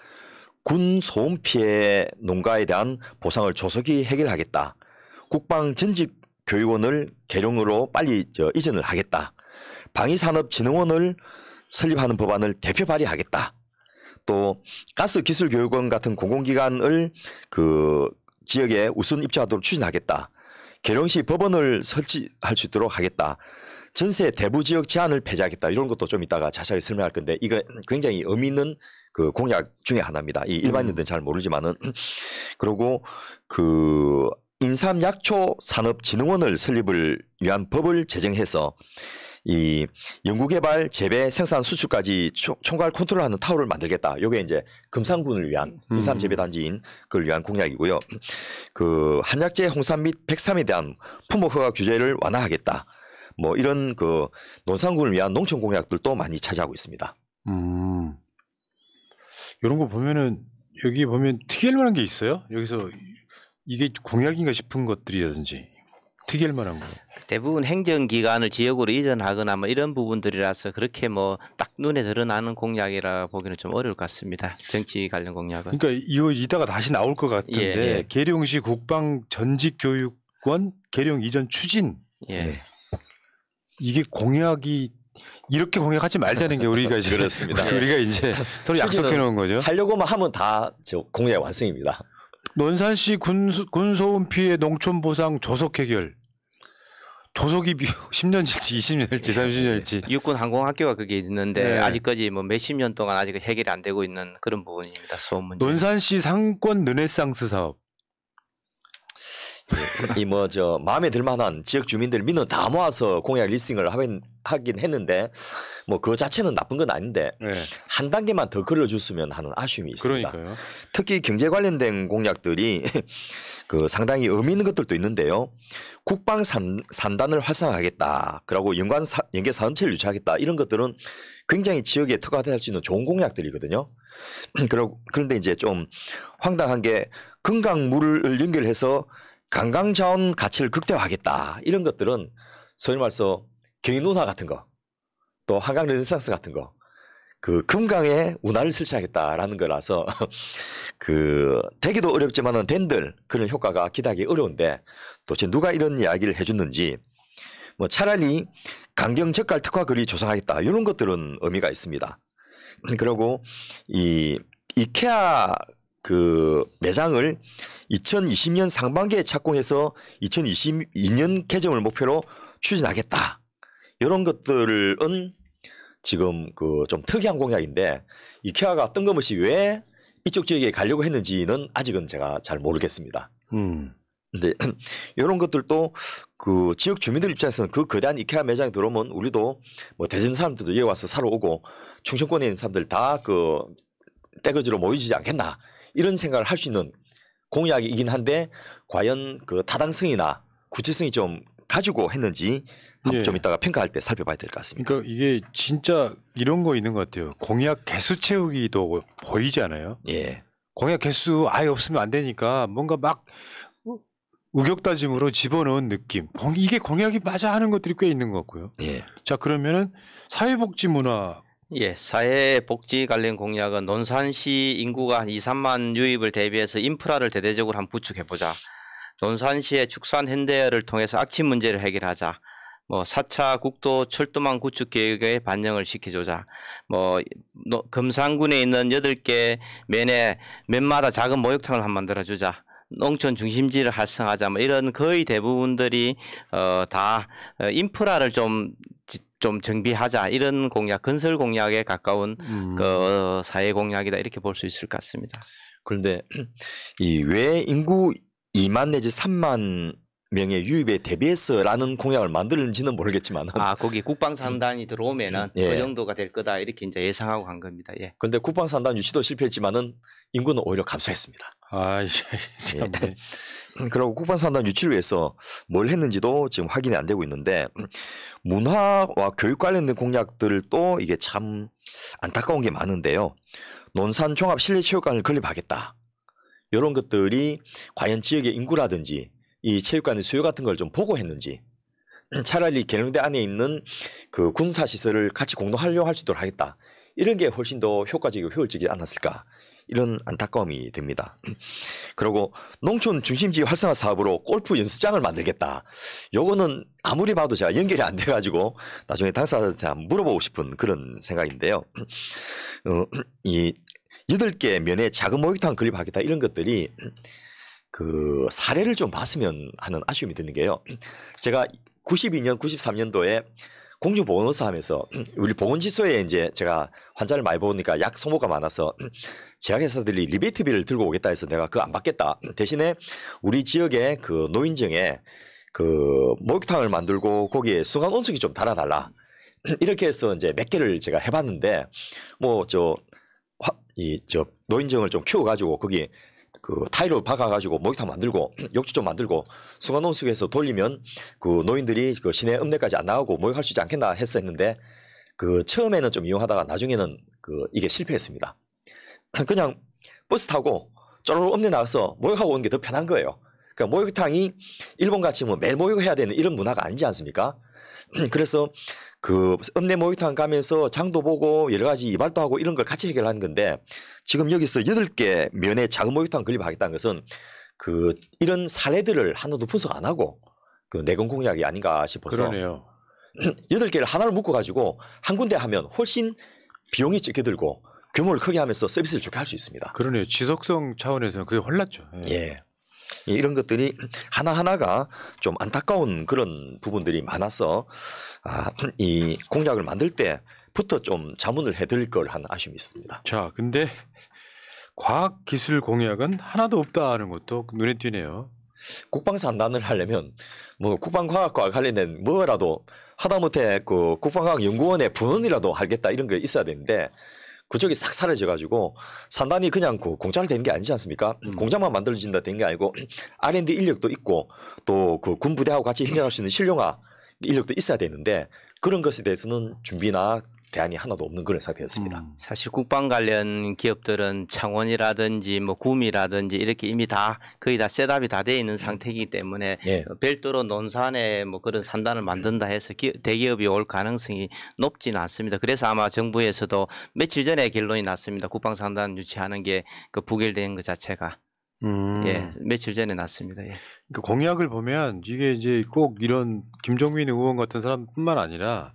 군 소음 피해 농가에 대한 보상을 조속히 해결하겠다. 국방 전직 교육원을 계룡으로 빨리 이전을 하겠다. 방위산업진흥원을 설립하는 법안을 대표 발의하겠다. 또 가스기술교육원 같은 공공기관을 그 지역에 우선 입주하도록 추진하겠다. 계룡시 법원을 설치할 수 있도록 하겠다. 전세 대부 지역 제한을 폐지하겠다. 이런 것도 좀 이따가 자세하게 설명할 건데 이거 굉장히 의미 있는 그 공약 중에 하나입니다. 이 일반인들은 잘 모르지만은 그리고 그 인삼약초산업진흥원을 설립을 위한 법을 제정해서 이 연구개발, 재배, 생산, 수출까지 총괄 컨트롤하는 타워를 만들겠다. 요게 이제 금산군을 위한 인삼 재배 단지인 그걸 위한 공약이고요. 그 한약재, 홍삼 및 백삼에 대한 품목 허가 규제를 완화하겠다. 뭐 이런 그 논산군을 위한 농촌 공약들도 많이 차지하고 있습니다. 이런 거 보면은 여기 보면 특이할 만한 게 있어요. 여기서 이게 공약인가 싶은 것들이라든지 특이할 만한 거. 대부분 행정기관을 지역으로 이전하거나 뭐 이런 부분들이라서 그렇게 뭐 딱 눈에 드러나는 공약이라 보기는 좀 어려울 것 같습니다. 정치 관련 공약은. 그러니까 이거 이따가 다시 나올 것 같은데 예. 계룡시 국방 전직교육원 계룡 이전 추진. 예. 이게 공약이 이렇게 공약하지 말자는 게 우리가 지금 그렇습니다. 우리가 이제 서로 약속해 놓은 거죠. 하려고만 하면 다 공약 완성입니다. 논산시 군소음 피해 농촌 보상 조속 해결. 조속이 10년일지 20년일지 30년일지. 육군 항공학교가 그게 있는데 네. 아직까지 뭐 몇십 년 동안 아직 해결이 안 되고 있는 그런 부분입니다. 소음 문제. 논산시 상권 르네상스 사업. 이 뭐 마음에 들만한 지역 주민들 민원 다 모아서 공약 리스팅을 하긴 했는데 뭐 그 자체는 나쁜 건 아닌데 네. 한 단계만 더 걸러줬으면 하는 아쉬움이 있습니다. 그러니까요. 특히 경제 관련된 공약들이 그 상당히 의미 있는 것들도 있는데요. 국방 산단을 활성화하겠다. 그리고 연계 사업체를 유치하겠다. 이런 것들은 굉장히 지역에 특화될 수 있는 좋은 공약들이거든요. 그런데 이제 좀 황당한 게 건강물을 연결해서 관광자원 가치를 극대화하겠다. 이런 것들은 소위 말해서 경인운하 같은 거, 또 한강 르네상스 같은 거, 그 금강에 운하를 설치하겠다라는 거라서 그 되기도 어렵지만은 된들 그런 효과가 기대하기 어려운데 도대체 누가 이런 이야기를 해줬는지 뭐 차라리 강경 젓갈 특화 거리 조성하겠다 이런 것들은 의미가 있습니다. 그리고 이 이케아 그 매장을 2020년 상반기에 착공해서 2022년 개점을 목표로 추진하겠다. 이런 것들은 지금 그 좀 특이한 공약인데 이케아가 뜬금없이 왜 이쪽 지역에 가려고 했는지는 아직은 제가 잘 모르겠습니다. 근데 이런 것들도 그 지역 주민들 입장에서는 그 거대한 이케아 매장에 들어오면 우리도 뭐 대전 사람들도 여기 와서 사러 오고 충청권에 있는 사람들 다 그 떼거지로 모이지 않겠나 이런 생각을 할 수 있는 공약이긴 한데 과연 그 타당성이나 구체성이 좀 가지고 했는지 예. 좀 이따가 평가할 때 살펴봐야 될 것 같습니다. 그러니까 이게 진짜 이런 거 있는 것 같아요. 공약 개수 채우기도 보이지 않아요? 예. 공약 개수 아예 없으면 안 되니까 뭔가 막 우격다짐으로 집어넣은 느낌. 이게 공약이 맞아 하는 것들이 꽤 있는 것 같고요. 예. 자 그러면은 사회복지 문화. 예, 사회복지 관련 공약은 논산시 인구가 한 2, 3만 유입을 대비해서 인프라를 대대적으로 한번 구축해보자. 논산시의 축산 현대화를 통해서 악취 문제를 해결하자. 뭐 4차 국도 철도망 구축 계획에 반영을 시켜주자. 뭐 금산군에 있는 8개 면마다 작은 목욕탕을 한번 만들어주자. 농촌 중심지를 활성화하자. 뭐 이런 거의 대부분들이 다 인프라를 좀 정비하자 이런 공약, 건설 공약에 가까운 그 사회 공약이다 이렇게 볼 수 있을 것 같습니다. 그런데 이 왜 인구 2만 내지 3만 명의 유입에 대비해서라는 공약을 만들는지는 모르겠지만 거기 국방산단이 들어오면은 예. 그 정도가 될 거다 이렇게 이제 예상하고 간 겁니다. 예. 그런데 국방산단 유치도 실패했지만은 인구는 오히려 감소했습니다. 참. 네. 그리고 국방산단 유치를 위해서 뭘 했는지도 지금 확인이 안 되고 있는데 문화와 교육 관련된 공약들도 이게 참 안타까운 게 많은데요. 논산 종합 실내 체육관을 건립하겠다. 이런 것들이 과연 지역의 인구라든지 이 체육관의 수요 같은 걸 좀 보고 했는지, 차라리 계룡대 안에 있는 그 군사 시설을 같이 공동 활용할 수 있도록 하겠다. 이런 게 훨씬 더 효과적이고 효율적이지 않았을까. 이런 안타까움이 듭니다. 그리고 농촌 중심지 활성화 사업으로 골프 연습장을 만들겠다. 요거는 아무리 봐도 제가 연결이 안 돼가지고 나중에 당사자한테 한번 물어보고 싶은 그런 생각인데요. 이 8개 면에 작은 목욕탕 건립하겠다 이런 것들이 그 사례를 좀 봤으면 하는 아쉬움이 드는 게요. 제가 92년, 93년도에 공중보건의사 하면서 우리 보건지소에 이제 제가 환자를 많이 보니까 약 소모가 많아서 제약회사들이 리베이트비를 들고 오겠다 해서 내가 그거 안 받겠다. 대신에 우리 지역의 그 노인정에 그 목욕탕을 만들고 거기에 순간 온수기 좀 달아달라. 이렇게 해서 이제 몇 개를 제가 해봤는데 뭐 저 노인정을 좀 키워가지고 거기 그 타일을 박아가지고 목욕탕 만들고 욕조 좀 만들고 순간 온수기에서 돌리면 그 노인들이 그 시내 읍내까지 안 나가고 목욕할 수 있지 않겠나 했었는데 그 처음에는 좀 이용하다가 나중에는 그 이게 실패했습니다. 그냥 버스 타고 쪼르르 읍내 나가서 목욕하고 오는 게 더 편한 거예요. 그러니까 목욕탕이 일본같이 뭐 매일 목욕해야 되는 이런 문화가 아니지 않습니까? 그래서 그 읍내 목욕탕 가면서 장도 보고 여러 가지 이발도 하고 이런 걸 같이 해결하는 건데 지금 여기서 8개 면에 작은 목욕탕 건립하겠다는 것은 그 이런 사례들을 하나도 분석 안 하고 그 내건 공약이 아닌가 싶어서 그러네요. 8개를 하나를 묶어가지고 한 군데 하면 훨씬 비용이 적게 들고 규모를 크게 하면서 서비스를 좋게 할 수 있습니다. 그러네요. 지속성 차원에서는 그게 홀랐죠. 예. 예. 이런 것들이 하나하나가 좀 안타까운 그런 부분들이 많아서 이 공약을 만들 때부터 좀 자문을 해드릴 걸 하는 아쉬움이 있습니다. 자, 근데 과학기술 공약은 하나도 없다는 것도 눈에 띄네요. 국방산단을 하려면 뭐 국방과학과 관련된 뭐라도 하다못해 그 국방과학연구원의 분원이라도 하겠다 이런 게 있어야 되는데 그쪽이 싹 사라져가지고 산단이 그냥 그 공짜로 되는 게 아니지 않습니까? 공장만 만들어진다 된 게 아니고 R&D 인력도 있고 또 그 군부대하고 같이 협력할 수 있는 실용화 인력도 있어야 되는데 그런 것에 대해서는 준비나 대안이 하나도 없는 그런 상태였습니다. 사실 국방 관련 기업들은 창원이라든지 뭐 구미라든지 이렇게 이미 다 거의 다 셋업이 다 돼 있는 상태이기 때문에 예. 별도로 논산에 뭐 그런 산단을 만든다 해서 대기업이 올 가능성이 높지는 않습니다. 그래서 아마 정부에서도 며칠 전에 결론이 났습니다. 국방 산단 유치하는 게 그 부결된 것 자체가 예 며칠 전에 났습니다. 예. 그러니까 공약을 보면 이게 이제 꼭 이런 김종민 의원 같은 사람뿐만 아니라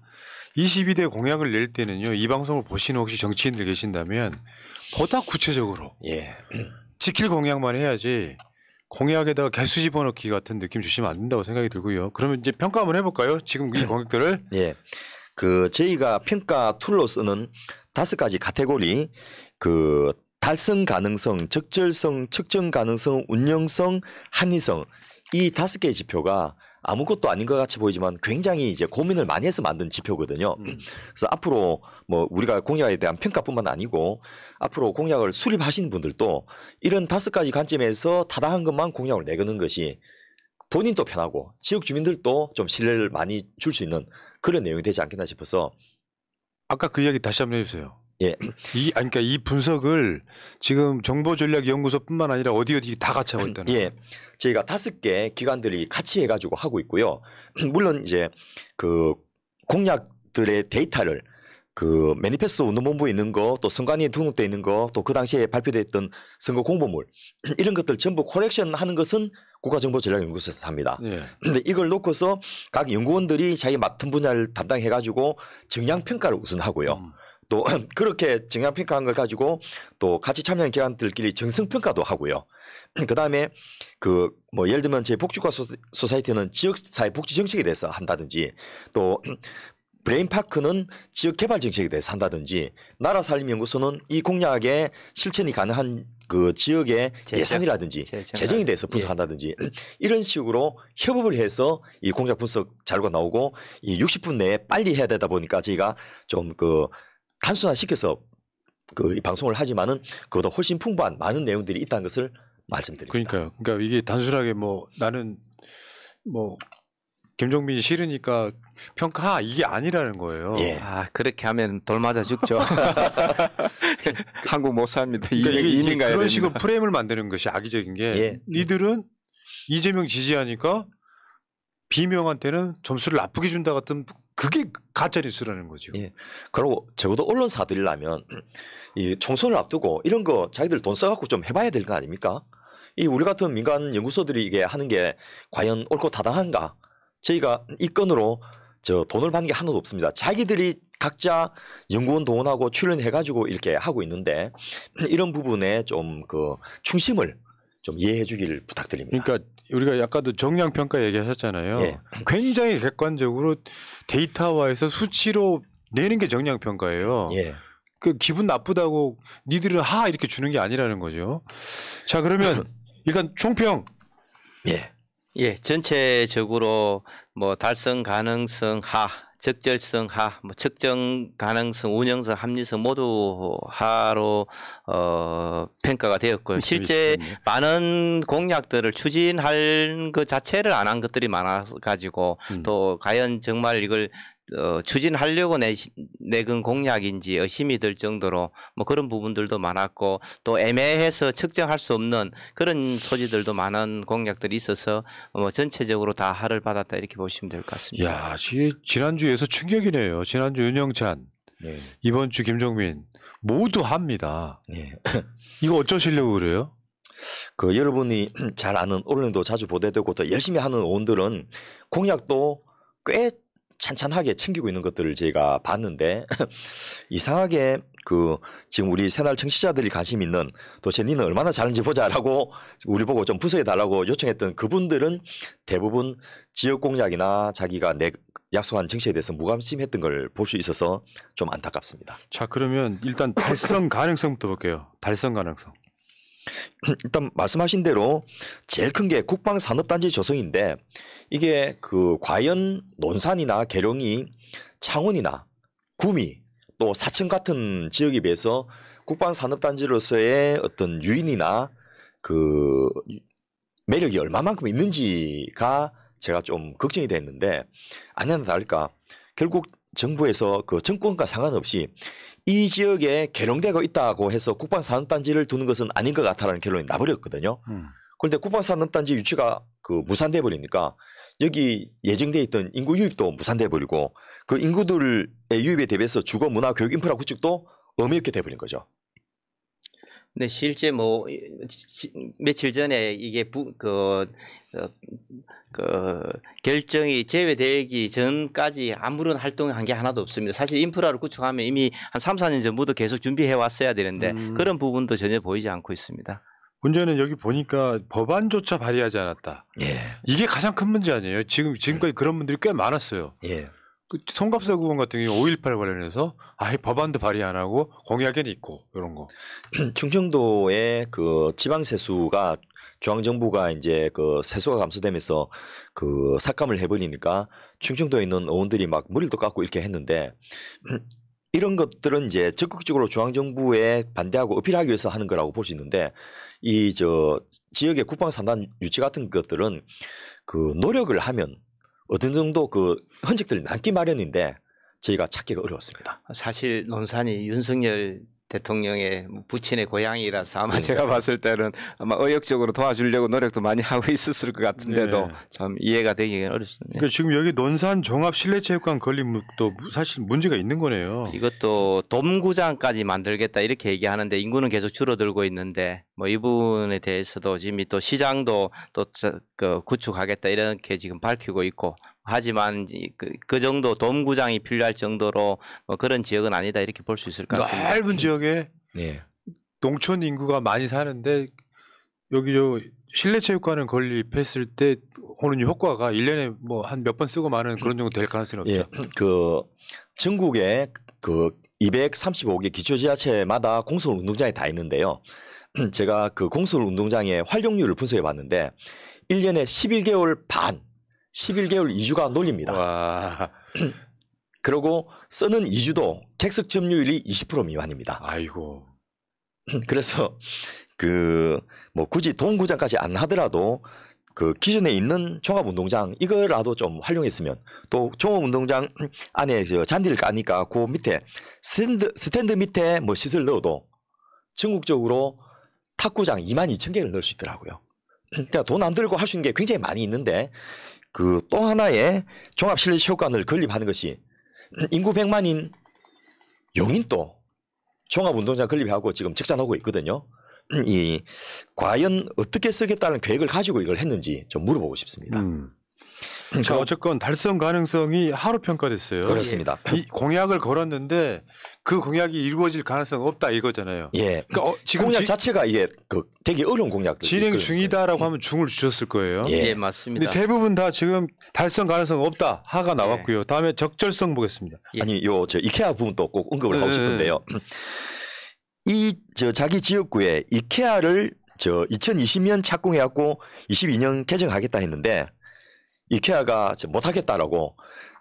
22대 공약을 낼 때는요. 이 방송을 보시는 혹시 정치인들 계신다면 보다 구체적으로 예. 지킬 공약만 해야지 공약에다가 개수 집어넣기 같은 느낌 주시면 안 된다고 생각이 들고요. 그러면 이제 평가 한번 해볼까요? 지금 이 공약들을. 예. 그 저희가 평가 툴로 쓰는 5가지 카테고리 그 달성 가능성, 적절성, 측정 가능성, 운영성, 합리성 이 5개의 지표가 아무것도 아닌 것 같이 보이지만 굉장히 이제 고민을 많이 해서 만든 지표거든요. 그래서 앞으로 뭐 우리가 공약에 대한 평가뿐만 아니고 앞으로 공약을 수립하신 분들도 이런 5가지 관점에서 타당한 것만 공약을 내거는 것이 본인도 편하고 지역 주민들도 좀 신뢰를 많이 줄 수 있는 그런 내용이 되지 않겠나 싶어서 아까 그 이야기 다시 한번 해주세요. 예. 그러니까 이 분석을 지금 정보전략연구소뿐만 아니라 어디 다 같이 하고 있다는. 예. 저희가 5개 기관들이 같이 해가지고 하고 있고요. 물론 이제 그 공약들의 데이터를 그 매니페스토 운동본부에 있는 거 또 선관위에 등록돼 있는 거 또 그 당시에 발표됐던 선거 공보물 이런 것들 전부 코렉션 하는 것은 국가정보전략연구소에서 합니다. 예. 근데 이걸 놓고서 각 연구원들이 자기 맡은 분야를 담당해가지고 정량평가를 우선 하고요. 또 그렇게 정량평가한 걸 가지고 또 같이 참여한 기관들끼리 정성평가도 하고요. 그다음에 그 뭐 예를 들면 제 복지과 소사이티는 지역사회 복지 정책에 대해서 한다든지 또 브레인파크는 지역 개발 정책에 대해서 한다든지 나라살림연구소는 이 공약에 실천이 가능한 그 지역의 예산이라든지 재정에 대해서 분석한다든지 이런 식으로 협업을 해서 이 공약 분석 자료가 나오고 이 60분 내에 빨리 해야 되다 보니까 저희가 좀 그 단순화시켜서 그 방송을 하지만은 그보다 훨씬 풍부한 많은 내용들이 있다는 것을 말씀드립니다. 그러니까요. 그러니까 이게 단순하게 뭐 나는 뭐 김종민이 싫으니까 평가 이게 아니라는 거예요. 예. 아 그렇게 하면 돌 맞아 죽죠. 한국 못 삽니다. 그러니까 이민 이게 가야 그런 됩니다. 식으로 프레임을 만드는 것이 악의적인 게 예. 니들은 이재명 지지하니까 비명한테는 점수를 나쁘게 준다 같은 그게 가짜 뉴스라는 거죠. 예. 그리고 적어도 언론사들이라면 이 총선을 앞두고 이런 거 자기들 돈 써갖고 좀 해봐야 될 거 아닙니까? 이 우리 같은 민간 연구소들이 이게 하는 게 과연 옳고 타당한가? 저희가 이 건으로 저 돈을 받는 게 하나도 없습니다. 자기들이 각자 연구원 동원하고 출연해가지고 이렇게 하고 있는데 이런 부분에 좀 그 충심을 좀 이해해 주기를 부탁드립니다. 그러니까 우리가 아까도 정량 평가 얘기하셨잖아요. 예. 굉장히 객관적으로 데이터화해서 수치로 내는 게 정량 평가예요. 예. 그 기분 나쁘다고 니들은 하 이렇게 주는 게 아니라는 거죠. 자 그러면 일단 총평. 예. 예, 전체적으로 뭐 달성 가능성 하, 적절성 하, 뭐 측정 가능성, 운영성, 합리성 모두 하로 평가가 되었고요. 실제 재밌었네. 많은 공약들을 추진할 그 자체를 안 한 것들이 많아 가지고 또 과연 정말 이걸 추진하려고 내건 공약인지 의심이 들 정도로 뭐 그런 부분들도 많았고 또 애매해서 측정할 수 없는 그런 소지들도 많은 공약들이 있어서 뭐 전체적으로 다 하를 받았다 이렇게 보시면 될 것 같습니다. 야, 지난주에서 충격이네요. 지난주 윤영찬, 예. 이번 주 김종민 모두 합니다. 예. 이거 어쩌시려고 그래요? 그 여러분이 잘 아는 언론도 자주 보도되고 또 열심히 하는 의원들은 공약도 꽤 찬찬하게 챙기고 있는 것들을 저희가 봤는데 이상하게 그 지금 우리 새날 청취자들이 관심 있는 도대체 니는 얼마나 잘하는지 보자라고 우리 보고 좀 부서해 달라고 요청했던 그분들은 대부분 지역 공약이나 자기가 약속한 정책에 대해서 무관심했던 걸 볼 수 있어서 좀 안타깝습니다. 자 그러면 일단 달성 가능성부터 볼게요. 달성 가능성. 일단 말씀하신 대로 제일 큰 게 국방산업단지 조성인데 이게 그 과연 논산이나 계룡이 창원이나 구미 또 사천 같은 지역에 비해서 국방산업단지로서의 어떤 유인이나 그 매력이 얼마만큼 있는지가 제가 좀 걱정이 됐는데 아니나 다를까 결국 정부에서 그 정권과 상관없이 이 지역에 계룡대가 있다고 해서 국방산업단지를 두는 것은 아닌 것 같다라는 결론이 나버렸거든요. 그런데 국방산업단지 유치가 그 무산돼 버리니까 여기 예정돼 있던 인구 유입도 무산돼 버리고 그 인구들의 유입에 대비해서 주거, 문화, 교육, 인프라 구축도 의미 없게 돼 버린 거죠. 근데 실제 뭐 며칠 전에 이게 결정이 제외되기 전까지 아무런 활동을 한 게 하나도 없습니다. 사실 인프라를 구축하면 이미 한 3, 4년 전부터 계속 준비해 왔어야 되는데 그런 부분도 전혀 보이지 않고 있습니다. 문제는 여기 보니까 법안조차 발의하지 않았다. 예. 이게 가장 큰 문제 아니에요? 지금까지 그런 분들이 꽤 많았어요. 예. 그 송갑사 의원 같은 경우 5.18 관련해서 아예 법안도 발의 안 하고 공약에는 있고 이런 거. 충청도의 그 지방 세수가 중앙정부가 이제 그 세수가 감소되면서 그 삭감을 해버리니까 충청도에 있는 의원들이 막 머리도 깎고 이렇게 했는데 이런 것들은 이제 적극적으로 중앙정부에 반대하고 어필하기 위해서 하는 거라고 볼 수 있는데 이 저 지역의 국방산단 유치 같은 것들은 그 노력을 하면 어떤 정도 그 흔적들이 남기 마련인데 저희가 찾기가 어려웠습니다. 사실 논산이 윤석열 대통령의 부친의 고향이라서 아마 제가 봤을 때는 아마 의욕적으로 도와주려고 노력도 많이 하고 있었을 것 같은데도 네. 참 이해가 되기 어렵습니다. 그러니까 지금 여기 논산 종합 실내체육관 건립도 사실 문제가 있는 거네요. 이것도 돔구장까지 만들겠다 이렇게 얘기하는데 인구는 계속 줄어들고 있는데 뭐 이 부분에 대해서도 지금 또 시장도 또 그 구축하겠다 이렇게 지금 밝히고 있고 하지만 그 정도 돔구장이 필요할 정도로 뭐 그런 지역은 아니다 이렇게 볼 수 있을 것 같습니다. 넓은 지역에 네. 농촌 인구가 많이 사는데 여기 저 실내체육관을 건립했을 때 오는 효과가 1년에 뭐 한 몇 번 쓰고 마는 그런 정도 될 가능성이 없죠. 예. 그 전국에 그 235개 기초지자체마다 공설 운동장이 다 있는데요. 제가 그 공설 운동장의 활용률을 분석해 봤는데 1년에 11개월 반, 11개월 2주가 놀립니다. 와, 그리고 쓰는 2주도 객석 점유율이 20% 미만입니다. 아이고. 그래서 그 뭐 굳이 동구장까지 안 하더라도 그 기존에 있는 종합운동장 이거라도 좀 활용했으면 또 종합운동장 안에 저 잔디를 까니까 그 밑에 스탠드 밑에 뭐 시설 넣어도 전국적으로 탁구장 22,000개를 넣을 수 있더라고요. 그러니까 돈 안 들고 할 수 있는 게 굉장히 많이 있는데 그 또 하나의 종합실내체육관을 건립하는 것이 인구 100만인 용인도 종합운동장 건립하고 지금 적자나고 있거든요. 이 과연 어떻게 쓰겠다는 계획을 가지고 이걸 했는지 좀 물어보고 싶습니다. 자, 어쨌건 달성 가능성이 하루 평가됐어요. 그렇습니다. 이 공약을 걸었는데 그 공약이 이루어질 가능성 없다 이거잖아요. 예. 그러니까 지금 공약 자체가 이게 그 되게 어려운 공약들 진행 중이다라고 하면 중을 주셨을 거예요. 예. 예, 맞습니다. 근데 대부분 다 지금 달성 가능성 없다 하가 나왔고요. 다음에 적절성 보겠습니다. 예. 아니 요 저 이케아 부분도 꼭 언급을 하고 네. 싶은데요. 이 저 자기 지역구에 이케아를 저 2020년 착공해갖고 22년 개정하겠다 했는데 이케아가 못하겠다라고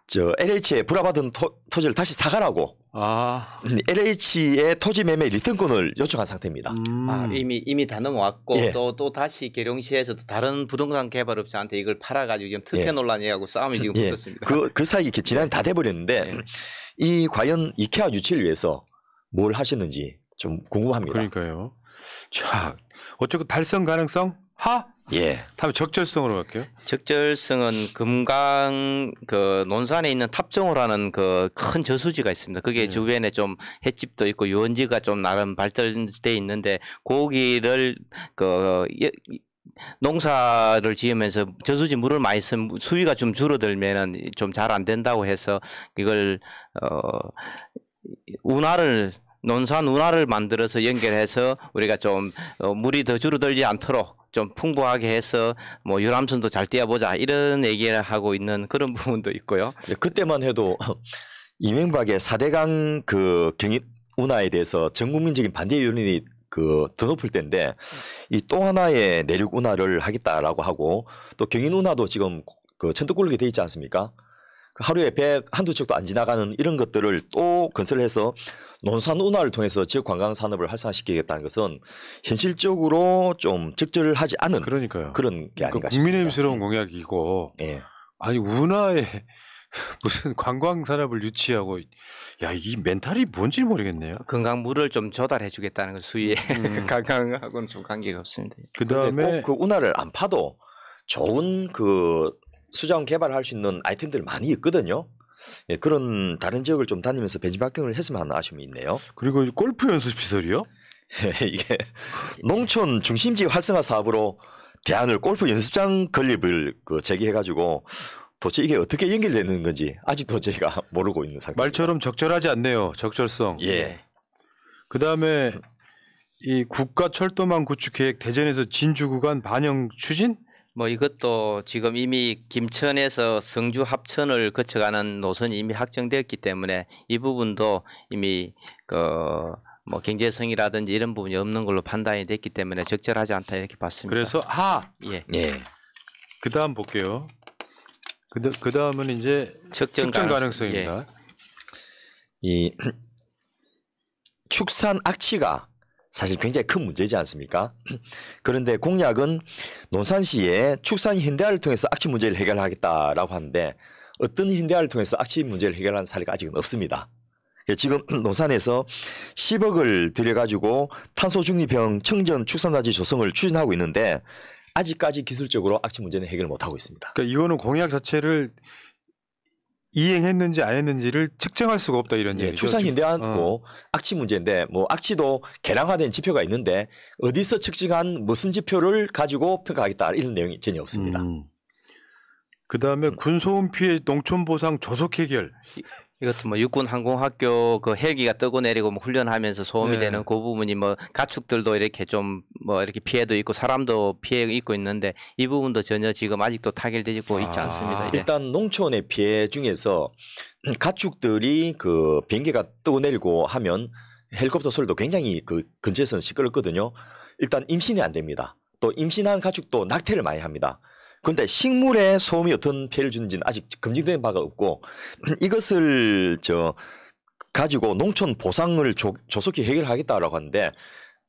저 LH에 불화받은 토지를 다시 사가라고 아, LH의 토지 매매 리턴권을 요청한 상태입니다. 아, 이미 다 넘어왔고 예. 또 다시 계룡시에서도 다른 부동산 개발업자한테 이걸 팔아가지고 지금 특혜 예. 논란이하고 싸움이 지금 예. 붙었습니다. 그 사이 이렇게 지난해 다 돼버렸는데 예. 이 과연 이케아 유치를 위해서 뭘 하셨는지 좀 궁금합니다. 그러니까요. 자, 어쨌건 달성 가능성 하. 예. 다음에 적절성으로 갈게요. 적절성은 금강 그 논산에 있는 탑정호라는 그 큰 저수지가 있습니다. 그게 주변에 좀 횟집도 있고 유원지가 좀 나름 발달돼 있는데 거기를 그 농사를 지으면서 저수지 물을 많이 쓰면 수위가 좀 줄어들면은 좀 잘 안 된다고 해서 이걸 운하를 논산 운하를 만들어서 연결해서 우리가 좀 물이 더 줄어들지 않도록 좀 풍부하게 해서 뭐 유람선도 잘 띄워보자 이런 얘기를 하고 있는 그런 부분도 있고요. 그때만 해도 이명박의 4대강 그 경인 운하에 대해서 전 국민적인 반대 여론이 그 더 높을 때인데 이 또 하나의 내륙 운하를 하겠다라고 하고 또 경인 운하도 지금 그 천덕꾸러기 돼 있지 않습니까? 그 하루에 배 한두 척도 안 지나가는 이런 것들을 또 건설해서 논산 운하를 통해서 지역 관광 산업을 활성화시키겠다는 것은 현실적으로 좀 적절하지 않은 그러니까요. 그런 게 아닌가 싶습니다. 국민의힘스러운 공약이고 예. 아니 운하에 무슨 관광 산업을 유치하고 야, 이 멘탈이 뭔지 모르겠네요. 건강 물을 좀 조달해 주겠다는 그 수위에 관광하고는 좀 관계가 없습니다. 그다음에 꼭 그 운하를 안 파도 좋은 그 수자원 개발할 수 있는 아이템들 많이 있거든요. 예, 그런 다른 지역을 좀 다니면서 벤치마킹을 했으면 하는 아쉬움이 있네요. 그리고 골프 연습 시설이요? 이게 농촌 중심지 활성화 사업으로 대안을 골프 연습장 건립을 그 제기해가지고 도대체 이게 어떻게 연결되는 건지 아직도 저희가 모르고 있는 상태입니다. 말처럼 적절하지 않네요. 적절성. 예. 그다음에 이 국가철도망 구축 계획 대전에서 진주 구간 반영 추진? 뭐 이것도 지금 이미 김천에서 성주 합천을 거쳐가는 노선이 이미 확정되었기 때문에 이 부분도 이미 그 뭐 경제성이라든지 이런 부분이 없는 걸로 판단이 됐기 때문에 적절하지 않다 이렇게 봤습니다. 그래서 하. 예. 예. 그다음 볼게요. 그다음은 이제 측정 가능성입니다. 예. 이 축산 악취가 사실 굉장히 큰 문제지 않습니까? 그런데 공약은 논산시에 축산 현대화를 통해서 악취 문제를 해결하겠다라고 하는데 어떤 현대화를 통해서 악취 문제를 해결하는 사례가 아직은 없습니다. 지금 논산에서 10억을 들여가지고 탄소 중립형 청정 축산단지 조성을 추진하고 있는데 아직까지 기술적으로 악취 문제는 해결 못하고 있습니다. 그러니까 이거는 공약 자체를 이행했는지 안 했는지를 측정할 수가 없다 이런 예, 얘기죠. 축산 현대화고 악취 문제인데 뭐 악취도 계량화된 지표가 있는데 어디서 측정한 무슨 지표를 가지고 평가하겠다 이런 내용이 전혀 없습니다. 그다음에 군소음 피해 농촌 보상 조속 해결. 이것도 뭐 육군 항공학교 그 헬기가 뜨고 내리고 뭐 훈련하면서 소음이 네. 되는 그 부분이 뭐 가축들도 이렇게 좀 뭐 이렇게 피해도 있고 사람도 피해 있고 있는데 이 부분도 전혀 지금 아직도 타결되고 있지 않습니다. 이제. 일단 농촌의 피해 중에서 가축들이 그 비행기가 뜨고 내리고 하면 헬리콥터 소리도 굉장히 그 근처에서는 시끄럽거든요. 일단 임신이 안 됩니다. 또 임신한 가축도 낙태를 많이 합니다. 그런데 식물에 소음이 어떤 피해를 주는지는 아직 검증된 바가 없고 이것을 가지고 농촌 보상을 조속히 해결하겠다라고 하는데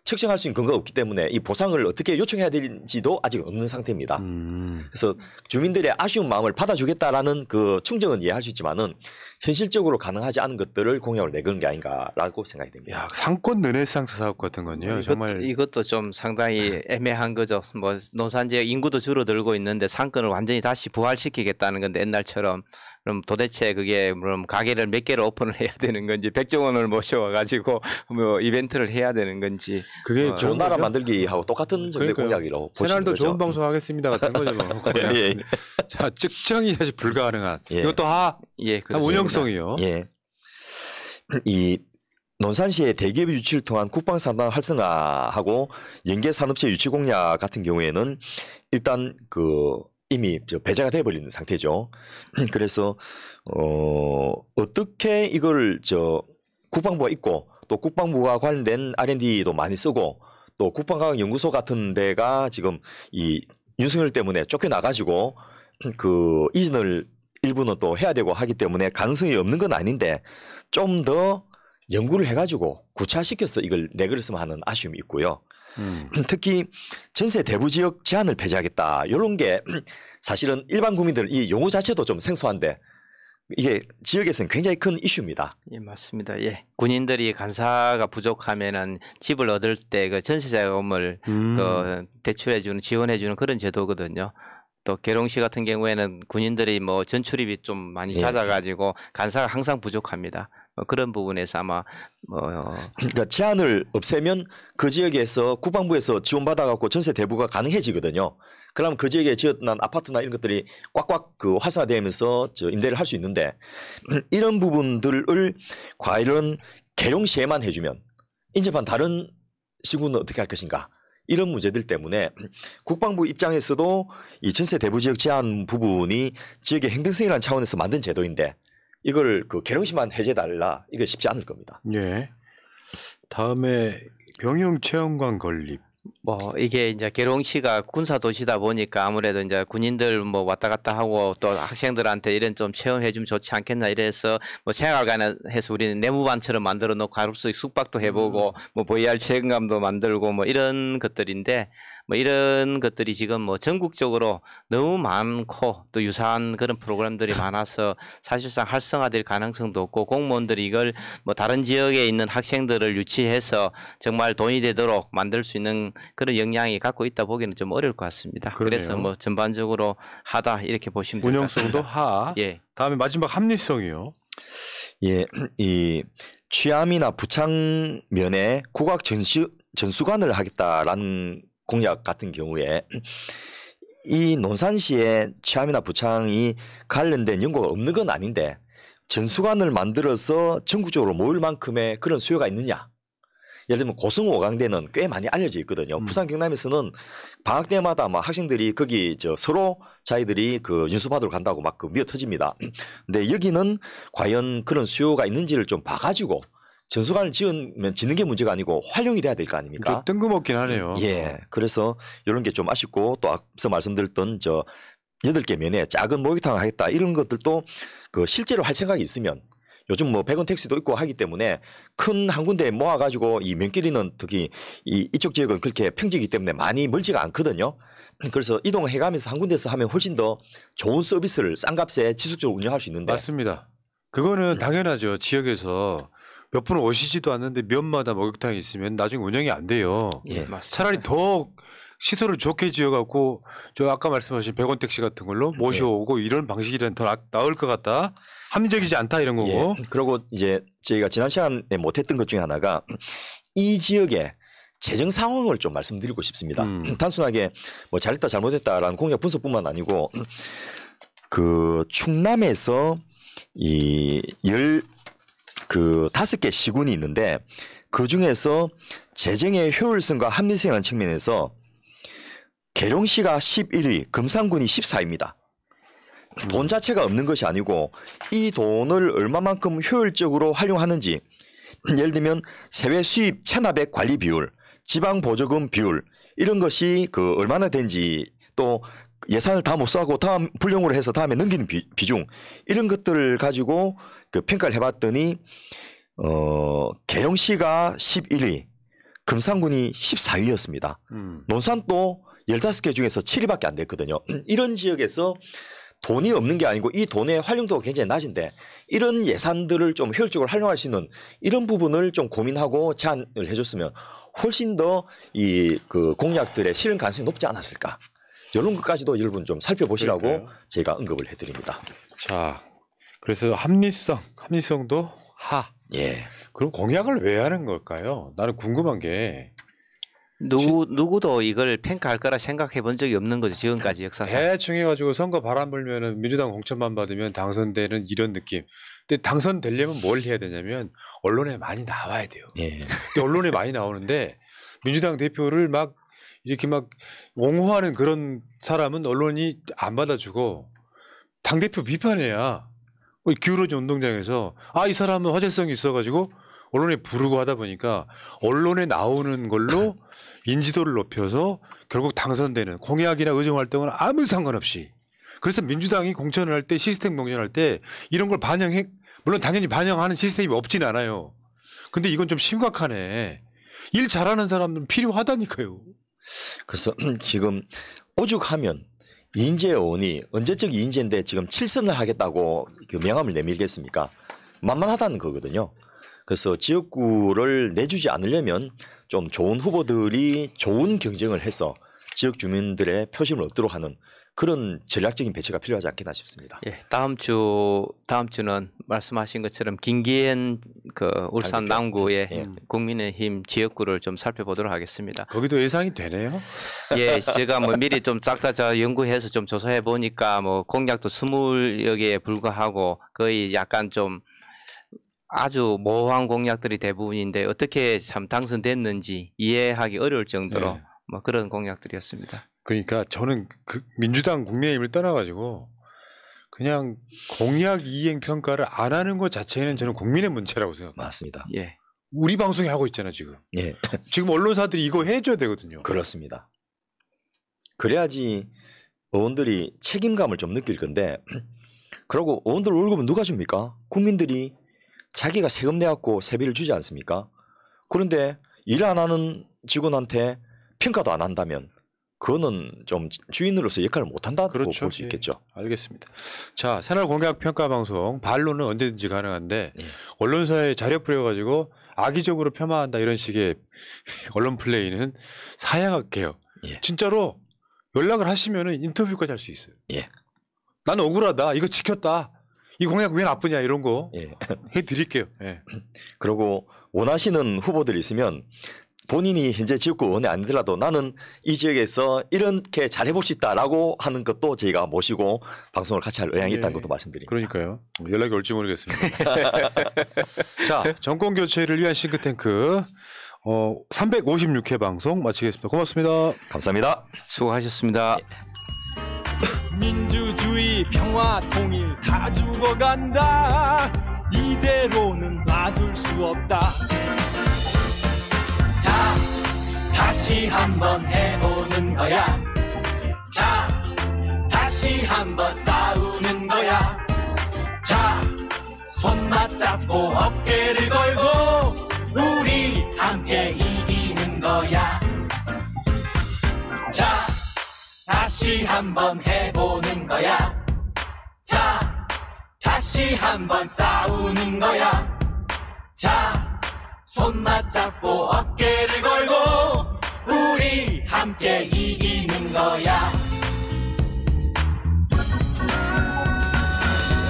측정할 수 있는 근거가 없기 때문에 이 보상을 어떻게 요청해야 될지도 아직 없는 상태입니다. 그래서 주민들의 아쉬운 마음을 받아주겠다라는 그 충정은 이해할 수 있지만은 현실적으로 가능하지 않은 것들을 공약을 내건 게 아닌가라고 생각이 됩니다. 야, 상권 르네상스 사업 같은 건요. 정말 이것도 좀 상당히 애매한 거죠. 뭐 논산 지역 인구도 줄어들고 있는데 상권을 완전히 다시 부활시키겠다는 건데 옛날처럼 그럼 도대체 그게 그럼 가게를 몇 개를 오픈을 해야 되는 건지 백종원을 모셔와 가지고 뭐 이벤트를 해야 되는 건지 그게 좋은 나라 만들기하고 똑같은 정도의 그러니까요. 공약이라고 보시면 새날도 되죠. 좋은 방송 하겠습니다 같은 거죠. 뭐. 예, 예. 자, 측정이 사실 불가능한. 예. 이것도 예, 한 그렇습니다. 운영성이요. 예. 이 논산시의 대기업 유치를 통한 국방산단 활성화하고 연계산업체 유치 공약 같은 경우에는 일단 그 이미 배제가 돼버리는 상태죠. 그래서 어떻게 이걸 국방부가 있고 또 국방부와 관련된 R&D도 많이 쓰고 또 국방과학연구소 같은 데가 지금 이 윤석열 때문에 쫓겨나가지고 그 이전을 일부는 또 해야 되고 하기 때문에 가능성이 없는 건 아닌데 좀 더 연구를 해가지고 구체화시켜서 이걸 내걸었으면 하는 아쉬움이 있고요. 특히 전세 대부 지역 제한을 폐지하겠다 이런 게 사실은 일반 국민들 이 용어 자체도 좀 생소한데 이게 지역에서는 굉장히 큰 이슈입니다. 예, 맞습니다. 예. 군인들이 간사가 부족하면은 집을 얻을 때 그 전세 자금을 그 대출해주는 지원해주는 그런 제도거든요. 또 계룡시 같은 경우에는 군인들이 뭐 전출입이 좀 많이 잦아가지고 간사가 항상 부족합니다. 그런 부분에서 아마 그러니까 제한을 없애면 그 지역에서 국방부에서 지원받아갖고 전세 대부가 가능해지거든요. 그러면 그 지역에 지어난 아파트나 이런 것들이 꽉꽉 그 활성화되면서 임대를 할 수 있는데 이런 부분들을 과연 계룡시에만 해주면 인접한 다른 시군은 어떻게 할 것인가? 이런 문제들 때문에 국방부 입장에서도 이 전세 대부 지역 제한 부분이 지역의 행정성이라는 차원에서 만든 제도인데 이걸 그 계룡시만 해제달라 이거 쉽지 않을 겁니다. 예. 다음에 병영 체험관 건립. 뭐 이게 이제 계룡시가 군사 도시다 보니까 아무래도 이제 군인들 뭐 왔다 갔다 하고 또 학생들한테 이런 좀 체험해 주면 좋지 않겠나 이래서 뭐 생활관에 해서 우리는 내무반처럼 만들어 놓고 하루씩 숙박도 해보고 뭐 VR 체험관도 만들고 뭐 이런 것들인데 뭐 이런 것들이 지금 뭐 전국적으로 너무 많고 또 유사한 그런 프로그램들이 많아서 사실상 활성화될 가능성도 없고 공무원들이 이걸 뭐 다른 지역에 있는 학생들을 유치해서 정말 돈이 되도록 만들 수 있는 그런 역량이 갖고 있다 보기는 좀 어려울 것 같습니다. 그러네요. 그래서 뭐 전반적으로 하다 이렇게 보시면 될 것 같습니다. 운영성도 하. 예. 다음에 마지막 합리성이요. 예, 이 취암이나 부착면에 국악 전수관을 하겠다라는 공약 같은 경우에 이 논산시에 취암이나 부착이 관련된 연구가 없는 건 아닌데 전수관을 만들어서 전국적으로 모일 만큼의 그런 수요가 있느냐? 예를 들면 고성 5강대는 꽤 많이 알려져 있거든요. 부산 경남에서는 방학 때마다 막 학생들이 거기 서로 자기들이 그 연수받으러 간다고 막 그 미어 터집니다. 근데 여기는 과연 그런 수요가 있는지를 좀 봐가지고 전수관을 짓는 게 문제가 아니고 활용이 돼야 될 거 아닙니까? 좀 뜬금없긴 하네요. 예. 그래서 이런 게 좀 아쉽고 또 앞서 말씀드렸던 8개 면에 작은 목욕탕을 하겠다 이런 것들도 그 실제로 할 생각이 있으면 요즘 뭐 100원 택시도 있고 하기 때문에 큰 한 군데 모아가지고 이 면끼리는 특히 이쪽 지역은 그렇게 평지이기 때문에 많이 멀지가 않거든요. 그래서 이동해가면서 한 군데서 하면 훨씬 더 좋은 서비스를 싼 값에 지속적으로 운영할 수 있는데. 맞습니다. 그거는 당연하죠. 지역에서 몇 분 오시지도 않는데 면마다 목욕탕이 있으면 나중에 운영이 안 돼요. 예. 맞습니다. 차라리 더 시설을 좋게 지어갖고 저 아까 말씀하신 100원 택시 같은 걸로 모셔오고 이런 방식이란 더 나을 것 같다. 합리적이지 않다 이런 거고. 예. 그리고 이제 저희가 지난 시간에 못했던 것 중에 하나가 이 지역의 재정 상황을 좀 말씀드리고 싶습니다. 단순하게 뭐 잘했다 잘못했다라는 공약 분석뿐만 아니고 그 충남에서 그 5개 시군이 있는데 그 중에서 재정의 효율성과 합리성이라는 측면에서 계룡시가 11위, 금산군이 14위입니다. 돈 자체가 없는 것이 아니고 이 돈을 얼마만큼 효율적으로 활용하는지 예를 들면 세외 수입 체납액 관리 비율, 지방 보조금 비율 이런 것이 그 얼마나 된지 또 예산을 다 못 써고 다음 불용으로 해서 다음에 넘기는 비중 이런 것들을 가지고 그 평가를 해봤더니 계룡시가 11위, 금산군이 14위였습니다. 논산도 15개 중에서 7위밖에 안 됐거든요. 이런 지역에서 돈이 없는 게 아니고 이 돈의 활용도가 굉장히 낮은데 이런 예산들을 좀 효율적으로 활용할 수 있는 이런 부분을 좀 고민하고 제안을 해줬으면 훨씬 더 이 그 공약들의 실현 가능성이 높지 않았을까. 이런 것까지도 여러분 좀 살펴보시라고 그럴까요? 제가 언급을 해드립니다. 자, 그래서 합리성도 하. 예. 그럼 공약을 왜 하는 걸까요? 나는 궁금한 게 누구도 이걸 평가할 거라 생각해 본 적이 없는 거죠. 지금까지 역사상. 대충 해가지고 선거 바람 불면은 민주당 공천만 받으면 당선되는 이런 느낌. 근데 당선되려면 뭘 해야 되냐면 언론에 많이 나와야 돼요. 예. 근데 언론에 많이 나오는데 민주당 대표를 막 이렇게 막 옹호하는 그런 사람은 언론이 안 받아주고 당대표 비판해야 기울어진 운동장에서 이 사람은 화제성이 있어가지고 언론에 부르고 하다 보니까 언론에 나오는 걸로 인지도를 높여서 결국 당선되는 공약이나 의정활동은 아무 상관없이 그래서 민주당이 공천을 할 때 시스템 공천할 때 이런 걸 반영해 물론 당연히 반영하는 시스템이 없진 않아요. 근데 이건 좀 심각하네. 일 잘하는 사람은 필요하다니까요. 그래서 지금 오죽하면 이인재 의원이 언제적 이인재인데 지금 7선을 하겠다고 그 명함을 내밀겠습니까? 만만하다는 거거든요. 그래서 지역구를 내주지 않으려면 좀 좋은 후보들이 좋은 경쟁을 해서 지역 주민들의 표심을 얻도록 하는 그런 전략적인 배치가 필요하지 않겠나 싶습니다. 예, 다음 주는 말씀하신 것처럼 김기현 그 울산 남구의 예. 국민의힘 지역구를 좀 살펴보도록 하겠습니다. 거기도 예상이 되네요. 예, 제가 뭐 미리 좀 싹 다 연구해서 좀 조사해 보니까 뭐 공약도 20여 개에 불과하고 거의 약간 좀 아주 모호한 공약들이 대부분인데 어떻게 참 당선됐는지 이해하기 어려울 정도로 네. 뭐 그런 공약들이었습니다. 그러니까 저는 그 민주당 국민의힘을 떠나가지고 그냥 공약 이행 평가를 안 하는 것 자체는 저는 국민의 문제라고 생각합니다. 맞습니다. 예. 우리 방송이 하고 있잖아 지금. 예, 지금 언론사들이 이거 해줘야 되거든요. 그렇습니다. 그래야지 의원들이 책임감을 좀 느낄 건데 그러고 의원들 월급은 누가 줍니까? 국민들이 자기가 세금 내갖고 세비를 주지 않습니까? 그런데 일 안 하는 직원한테 평가도 안 한다면 그거는 좀 주인으로서 역할을 못한다고 그렇죠. 볼 수 있겠죠. 예, 알겠습니다. 자, 새날 공약 평가 방송 반론은 언제든지 가능한데 예. 언론사에 자료 뿌려가지고 악의적으로 폄하한다 이런 식의 언론 플레이는 사양할게요. 예. 진짜로 연락을 하시면은 인터뷰까지 할 수 있어요. 예. 나는 억울하다. 이거 지켰다. 이 공약 왜 나쁘냐 이런 거 예. 해드릴게요. 예. 그리고 원하시는 후보들이 있으면 본인이 현재 지역구 의원이 아니더라도 나는 이 지역에서 이렇게 잘해볼 수 있다라고 하는 것도 저희가 모시고 방송을 같이 할 의향이 있다는 것도 말씀드립니다. 그러니까요. 연락이 올지 모르겠습니다. 자, 정권 교체를 위한 싱크탱크 356회 방송 마치겠습니다. 고맙습니다. 감사합니다. 수고하셨습니다. 민주주의 평화 통일 다 죽어간다 이대로는 놔둘 수 없다 자 다시 한번 해보는 거야 자 다시 한번 싸우는 거야 자 손 맞잡고 어깨를 걸고 우리 함께 이기는 거야 자 다시 한번 해보는 거야 자 다시 한번 싸우는 거야 자 손 맞잡고 어깨를 걸고 우리 함께 이기는 거야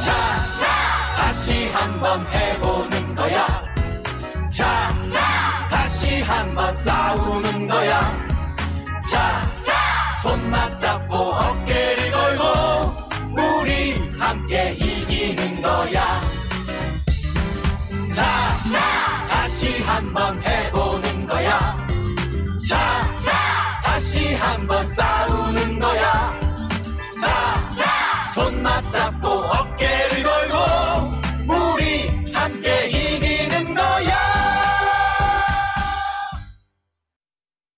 자 다시 한번 해보는 거야 자 다시 한번 싸우는 거야 자 손 맞잡고 어깨를 걸고 우리 함께 이기는 거야 자 다시 한번 해보는 거야 자 다시 한번 싸우는 거야 자 손 맞잡고 어깨를